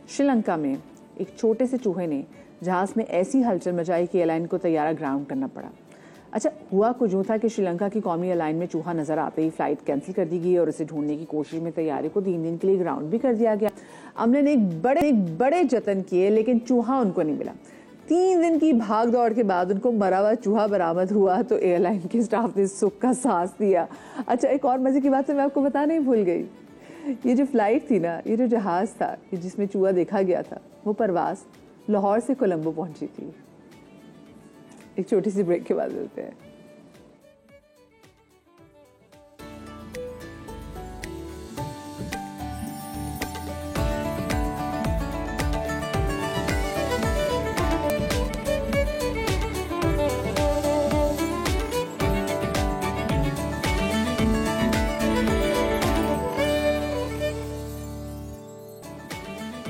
श्रीलंका में एक छोटे से चूहे ने जहाज़ में ऐसी हलचल मचाई कि एयरलाइन को तैयारा ग्राउंड करना पड़ा। अच्छा, हुआ कुछ यूँ था कि श्रीलंका की कौमी एयरलाइन में चूहा नज़र आते ही फ़्लाइट कैंसिल कर दी गई, और उसे ढूंढने की कोशिश में तैयारे को 3 दिन के लिए ग्राउंड भी कर दिया गया। अमले ने एक बड़े जतन किए, लेकिन चूहा उनको नहीं मिला। 3 दिन की भाग दौड़ के बाद उनको मरा हुआ चूहा बरामद हुआ, तो एयरलाइन के स्टाफ ने सुख का सांस दिया। अच्छा, एक और मज़े की बात मैं आपको बताना ही भूल गई। ये जो फ़्लाइट थी ना, ये जो जहाज़ था जिसमें चूहा देखा गया था, वो परवाज़ लाहौर से कोलंबो पहुंची थी। एक छोटी सी ब्रेक के बाद मिलते हैं।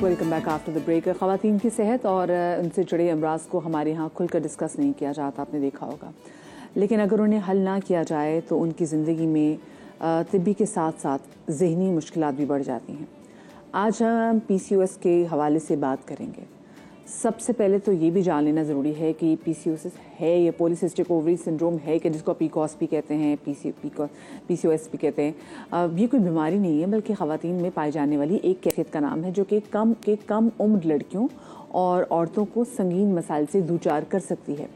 Welcome back after the break. ख़वातीन की सेहत और उनसे जुड़े अमराज को हमारे यहाँ खुलकर डिस्कस नहीं किया जाता, आपने देखा होगा, लेकिन अगर उन्हें हल ना किया जाए तो उनकी ज़िंदगी में तिब्बी के साथ साथ ज़हनी मुश्किलात भी बढ़ जाती हैं। आज हम PCOS के हवाले से बात करेंगे। सबसे पहले तो ये भी जान लेना ज़रूरी है कि PCOS है, ये पॉलीसिस्टिक ओवरी सिंड्रोम है कि जिसको PCOS भी कहते हैं, PCOS भी कहते हैं। ये कोई बीमारी नहीं है, बल्कि ख़वातीन में पाई जाने वाली एक कैफियत का नाम है जो कि कम उम्र लड़कियों और औरतों को संगीन मसाइल से दूचार कर सकती है,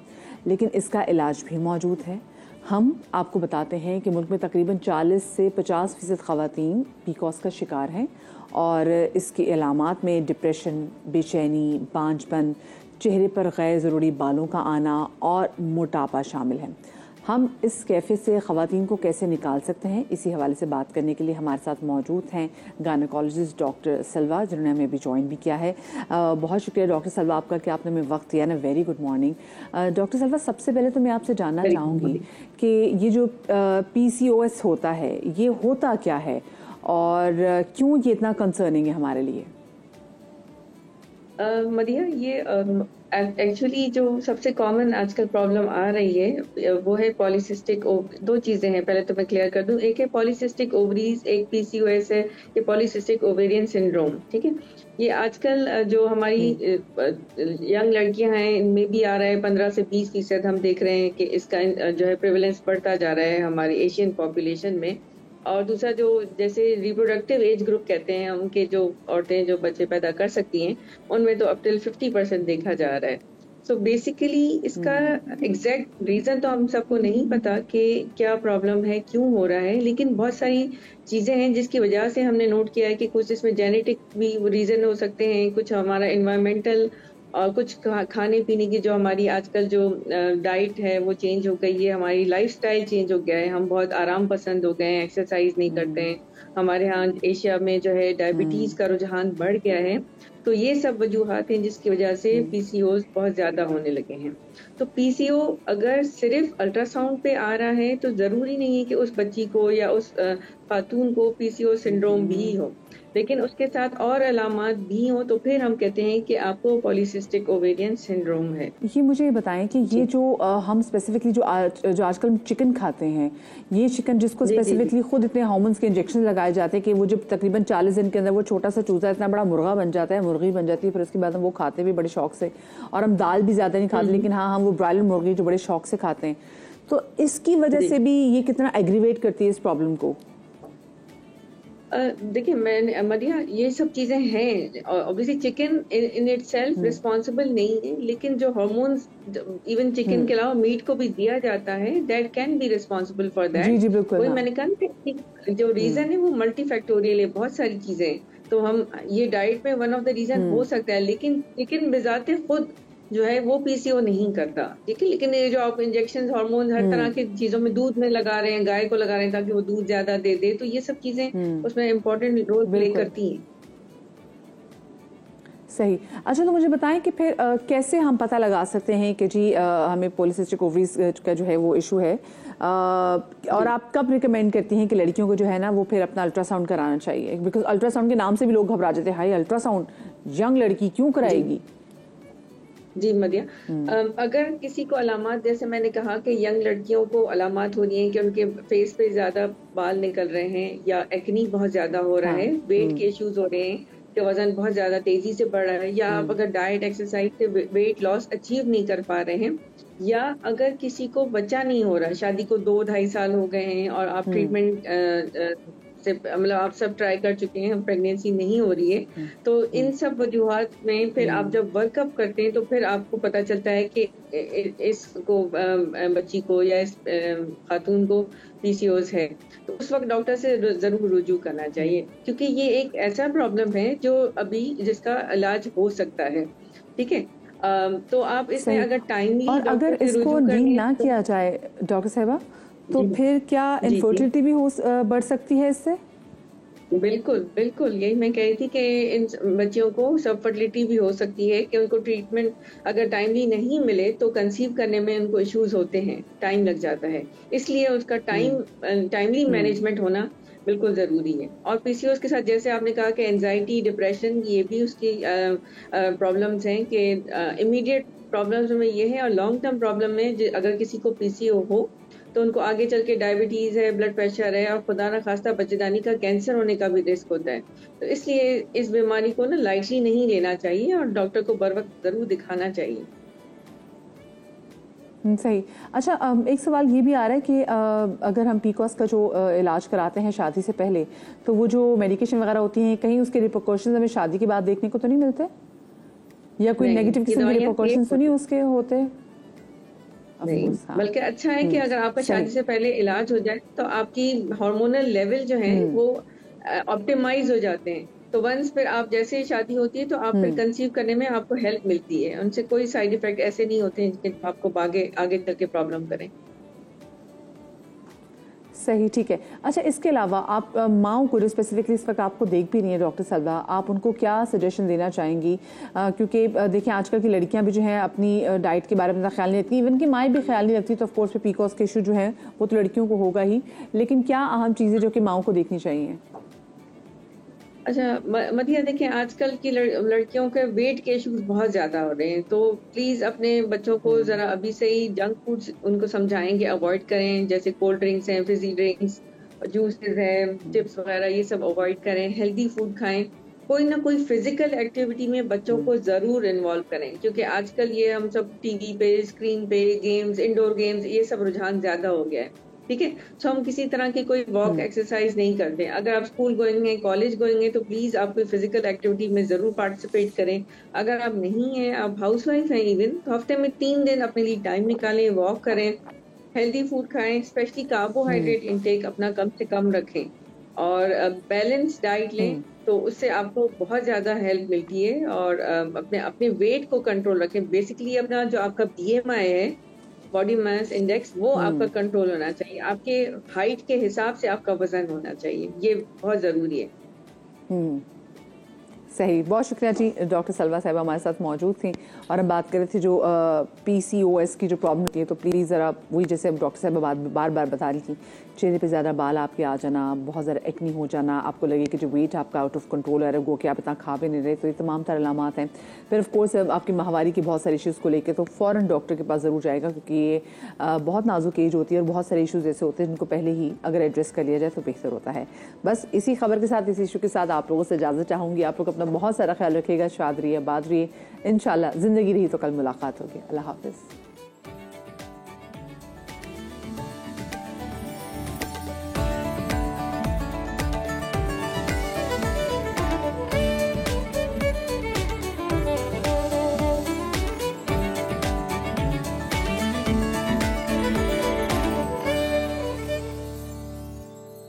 लेकिन इसका इलाज भी मौजूद है। हम आपको बताते हैं कि मुल्क में तकरीबन 40 से 50% ख़वातीन PCOS का शिकार हैं, और इसकी अलामात में डिप्रेशन, बेचैनी, बांझपन, चेहरे पर गैर ज़रूरी बालों का आना और मोटापा शामिल है। हम इस कैफियत से ख़वातीन को कैसे निकाल सकते हैं, इसी हवाले से बात करने के लिए हमारे साथ मौजूद हैं गायनेकोलॉजिस्ट डॉक्टर सलवा, जिन्होंने हमें अभी ज्वाइन भी किया है। बहुत शुक्रिया डॉक्टर सलवा आपका कि आपने हमें वक्त दिया ना। वेरी गुड मॉर्निंग डॉक्टर सलवा। सबसे पहले तो मैं आपसे जानना चाहूँगी कि ये जो PCOS होता है, ये होता क्या है और क्यों ये इतना कंसर्निंग है हमारे लिए? मदिया, ये एक्चुअली जो सबसे कॉमन आजकल प्रॉब्लम आ रही है वो है पॉलीसिस्टिक। दो चीज़ें हैं, पहले तो मैं क्लियर कर दूं। एक है पॉलीसिस्टिक ओवरीज, एक PCOS है, ये पॉलीसिस्टिक ओवेरियन सिंड्रोम। ठीक है, ये आजकल जो हमारी यंग लड़कियां हैं इनमें भी आ रहा है। 15 से 20% हम देख रहे हैं कि इसका जो है प्रेवलेंस बढ़ता जा रहा है हमारी एशियन पॉपुलेशन में। और दूसरा जो जैसे रिप्रोडक्टिव एज ग्रुप कहते हैं, उनके जो औरतें जो बच्चे पैदा कर सकती हैं, उनमें तो अप टिल 50% देखा जा रहा है। सो बेसिकली इसका एग्जैक्ट रीज़न तो हम सबको नहीं पता कि क्या प्रॉब्लम है, क्यों हो रहा है, लेकिन बहुत सारी चीज़ें हैं जिसकी वजह से हमने नोट किया है कि कुछ इसमें जेनेटिक भी रीज़न हो सकते हैं, कुछ हमारा इन्वायरमेंटल और कुछ खाने पीने की जो हमारी आजकल जो डाइट है वो चेंज हो गई है, हमारी लाइफस्टाइल चेंज हो गया है, हम बहुत आराम पसंद हो गए हैं, एक्सरसाइज नहीं करते हैं। हमारे यहाँ एशिया में जो है डायबिटीज़ का रुझान बढ़ गया है। तो ये सब वजूहात हैं जिसकी वजह से पीसीओज बहुत ज्यादा होने लगे हैं। तो पीसीओ अगर सिर्फ अल्ट्रासाउंड पे आ रहा है तो जरूरी नहीं है कि उस बच्ची को या उस खातून को पीसीओ सिंड्रोम भी हो, लेकिन उसके साथ और अलामात भी हो तो फिर हम कहते हैं कि आपको पॉलीसिस्टिक ओवेरियन सिंड्रोम है। ये मुझे बताएं कि ये जो हम स्पेसिफिकली जो आजकल चिकन खाते हैं, ये चिकन जिसको स्पेसिफिकली खुद इतने हार्मोन्स के इंजेक्शन लगाए जाते हैं कि वो जब तकरीबन 40 दिन के अंदर वो छोटा सा चूजा इतना बड़ा मुर्गा बन जाता है, मुर्गी बन जाती है, फिर उसके बाद हम वो खाते भी बड़े शौक से, और हम दाल भी ज्यादा नहीं खाते, लेकिन हाँ हम वो ब्रायलर मुर्गी जो बड़े शौक से खाते हैं। तो इसकी वजह से भी ये कितना एग्रीवेट करती है इस प्रॉब्लम को? देखिए मैं मदिया, ये सब चीजें हैं। Obviously chicken in itself responsible नहीं है, लेकिन जो हार्मोन्स इवन चिकन के अलावा मीट को भी दिया जाता है, that can be responsible for that. जी बिल्कुल। वही मैंने कहा जो रीजन है वो मल्टीफैक्टोरियल है, बहुत सारी चीजें हैं। तो हम ये डाइट में वन ऑफ द रीजन हो सकता है, लेकिन चिकन बिजाते खुद जो है वो पीसीओ नहीं करता, ठीक है। लेकिन ये जो आप इंजेक्शन हार्मोन हर तरह की चीजों में, दूध में लगा रहे हैं, गाय को लगा रहे हैं ताकि वो दूध ज्यादा दे दे, तो ये सब चीजें उसमें इम्पोर्टेंट रोल प्ले करती हैं। सही। अच्छा, तो मुझे बताएं कि फिर कैसे हम पता लगा सकते हैं कि जी हमें पॉलीसिस्टिक ओवरीज का जो है वो इशू है, और आप कब रिकमेंड करती हैं कि लड़कियों को जो है ना वो फिर अपना अल्ट्रासाउंड कराना चाहिए? बिकॉज अल्ट्रासाउंड के नाम से भी लोग घबरा जाते हैं, हाई अल्ट्रासाउंड, यंग लड़की क्यों कराएगी? जी मदिया, अगर किसी को अलामात, जैसे मैंने कहा कि यंग लड़कियों को अलामात हो रही हैं कि उनके फेस पे ज्यादा बाल निकल रहे हैं, या एक्नी बहुत ज्यादा हो रहा है, वेट के इश्यूज हो रहे हैं कि वजन बहुत ज्यादा तेजी से बढ़ रहा है, या आप अगर डाइट एक्सरसाइज से वेट लॉस अचीव नहीं कर पा रहे हैं, या अगर किसी को बच्चा नहीं हो रहा, शादी को 2-2.5 साल हो गए हैं और आप ट्रीटमेंट से मतलब आप सब ट्राई कर चुके हैं, प्रेगनेंसी नहीं हो रही है, तो इन सब वजूहात में फिर आप जब वर्कअप करते हैं तो फिर आपको पता चलता है कि इसको बच्ची को या इस खातून को पीसीओएस है, तो उस वक्त डॉक्टर से जरूर रुजू करना चाहिए, क्योंकि ये एक ऐसा प्रॉब्लम है जो अभी जिसका इलाज हो सकता है, ठीक है। तो आप इसमें अगर टाइमली, और अगर इसको डील ना किया जाए डॉक्टर साहिबा, तो फिर क्या इनफर्टिलिटी भी हो बढ़ सकती है इससे? बिल्कुल बिल्कुल, यही मैं कह रही थी कि इन बच्चियों को सब फर्टिलिटी भी हो सकती है कि उनको ट्रीटमेंट अगर टाइमली नहीं मिले तो कंसीव करने में उनको इश्यूज होते हैं, टाइम लग जाता है, इसलिए उसका टाइमली मैनेजमेंट होना बिल्कुल जरूरी है। और पीसीओएस के साथ जैसे आपने कहा कि एंजाइटी, डिप्रेशन, ये भी उसकी प्रॉब्लम्स हैं कि इमीडिएट प्रॉब्लम्स में ये है, और लॉन्ग टर्म प्रॉब्लम में अगर किसी को पीसीओ हो तो उनको आगे चल के डायबिटीज है, ब्लड प्रेशर है, और खुदा ना खास्ता बच्चेदानी का कैंसर होने का भी रिस्क होता है। तो इसलिए इस बीमारी को ना लाइटली नहीं लेना चाहिए और डॉक्टर को बर वक्त जरूर दिखाना चाहिए। सही। अच्छा, एक सवाल ये भी आ रहा है कि अगर हम पीकॉस का जो इलाज कराते हैं शादी से पहले, तो वो जो मेडिकेशन वगैरह होती हैं, कहीं उसके रिपोर्शंस हमें शादी के बाद देखने को तो नहीं मिलते, या कोई नेगेटिव किस्म के रिपोर्शंस तो नहीं उसके होते? नहीं, बल्कि अच्छा है कि अगर आपका शादी से पहले इलाज हो जाए तो आपकी हार्मोनल लेवल जो है वो ऑप्टिमाइज हो जाते हैं, तो वंस फिर आप जैसे शादी होती है तो आप फिर कंसीव करने में आपको हेल्प मिलती है, उनसे कोई साइड इफेक्ट ऐसे नहीं होते हैं कि आपको आगे चल के प्रॉब्लम करें। सही, ठीक है। अच्छा, इसके अलावा आप माओं को जो स्पेसिफिकली इस वक्त आपको देख भी रही हैं डॉक्टर सलवा, आप उनको क्या सजेशन देना चाहेंगी? क्योंकि देखिए आजकल की लड़कियां भी जो हैं अपनी डाइट के बारे में ख्याल नहीं रखती, इवन की माएँ भी ख्याल नहीं रखती, तो ऑफकोर्स पे पीकॉस के इशू जो है वो तो लड़कियों को होगा ही, लेकिन क्या अहम चीज़ें जो कि माओं को देखनी चाहिए? अच्छा मदिया, देखिए आजकल की लड़कियों के वेट के इश्यूज बहुत ज्यादा हो रहे हैं, तो प्लीज अपने बच्चों को जरा अभी से ही जंक फूड्स उनको समझाएंगे अवॉइड करें, जैसे कोल्ड ड्रिंक्स हैं, फिजी ड्रिंक्स, जूसेस हैं, चिप्स वगैरह, ये सब अवॉइड करें, हेल्दी फूड खाएं, कोई ना कोई फिजिकल एक्टिविटी में बच्चों को जरूर इन्वॉल्व करें, क्योंकि आजकल ये हम सब टीवी पे, स्क्रीन पे, गेम्स, इंडोर गेम्स, ये सब रुझान ज्यादा हो गया है, ठीक है। तो हम किसी तरह की कोई वॉक एक्सरसाइज नहीं करते। अगर आप स्कूल गोइंग हैं, कॉलेज गोइंग हैं, तो प्लीज आप कोई फिजिकल एक्टिविटी में जरूर पार्टिसिपेट करें। अगर आप नहीं हैं, आप हाउसवाइफ हैं इवन, तो हफ्ते में 3 दिन अपने लिए टाइम निकालें, वॉक करें, हेल्दी फूड खाएं, स्पेशली कार्बोहाइड्रेट इंटेक अपना कम से कम रखें, और बैलेंस डाइट लें, तो उससे आपको बहुत ज्यादा हेल्प मिलती है। और अपने वेट को कंट्रोल रखें, बेसिकली अपना जो आपका BMI है, बॉडी मास इंडेक्स, वो आपका कंट्रोल होना चाहिए, आपके हाइट के हिसाब से आपका वजन होना चाहिए, ये बहुत जरूरी है। सही, बहुत शुक्रिया जी। डॉक्टर सलवा साहिबा हमारे साथ मौजूद थी और हम बात कर रहे थे जो PCOS की जो प्रॉब्लम होती है, तो प्लीज़ ज़रा वही जैसे डॉक्टर साहिबा बार बार बता रही थी, चेहरे पे ज़्यादा बाल आपके आ जाना, बहुत ज़्यादा एक्नी हो जाना, आपको लगे कि जो वेट आपका आउट ऑफ कंट्रोल है, गो कि आप इतना खा भी नहीं रहे, तो ये तमाम तरह अलामात हैं। फिर ऑफ कोर्स आपकी माहवारी की बहुत सारे इश्यूज़ को लेकर तो फ़ौरन डॉक्टर के पास ज़रूर जाएगा, क्योंकि ये बहुत नाजुक एज होती है और बहुत सारे इशूज़ ऐसे होते हैं जिनको पहले ही अगर एड्रेस कर लिया जाए तो बेहतर होता है। बस इसी खबर के साथ, इस इशू के साथ आप लोगों से इजाज़त चाहूँगी। आप लोग अपना बहुत सारा ख्याल रखिएगा, शाद रहिए, आबाद रहिए। इंशाल्लाह ज़िंदगी रही तो कल मुलाकात होगी। अल्लाह हाफ़िज़।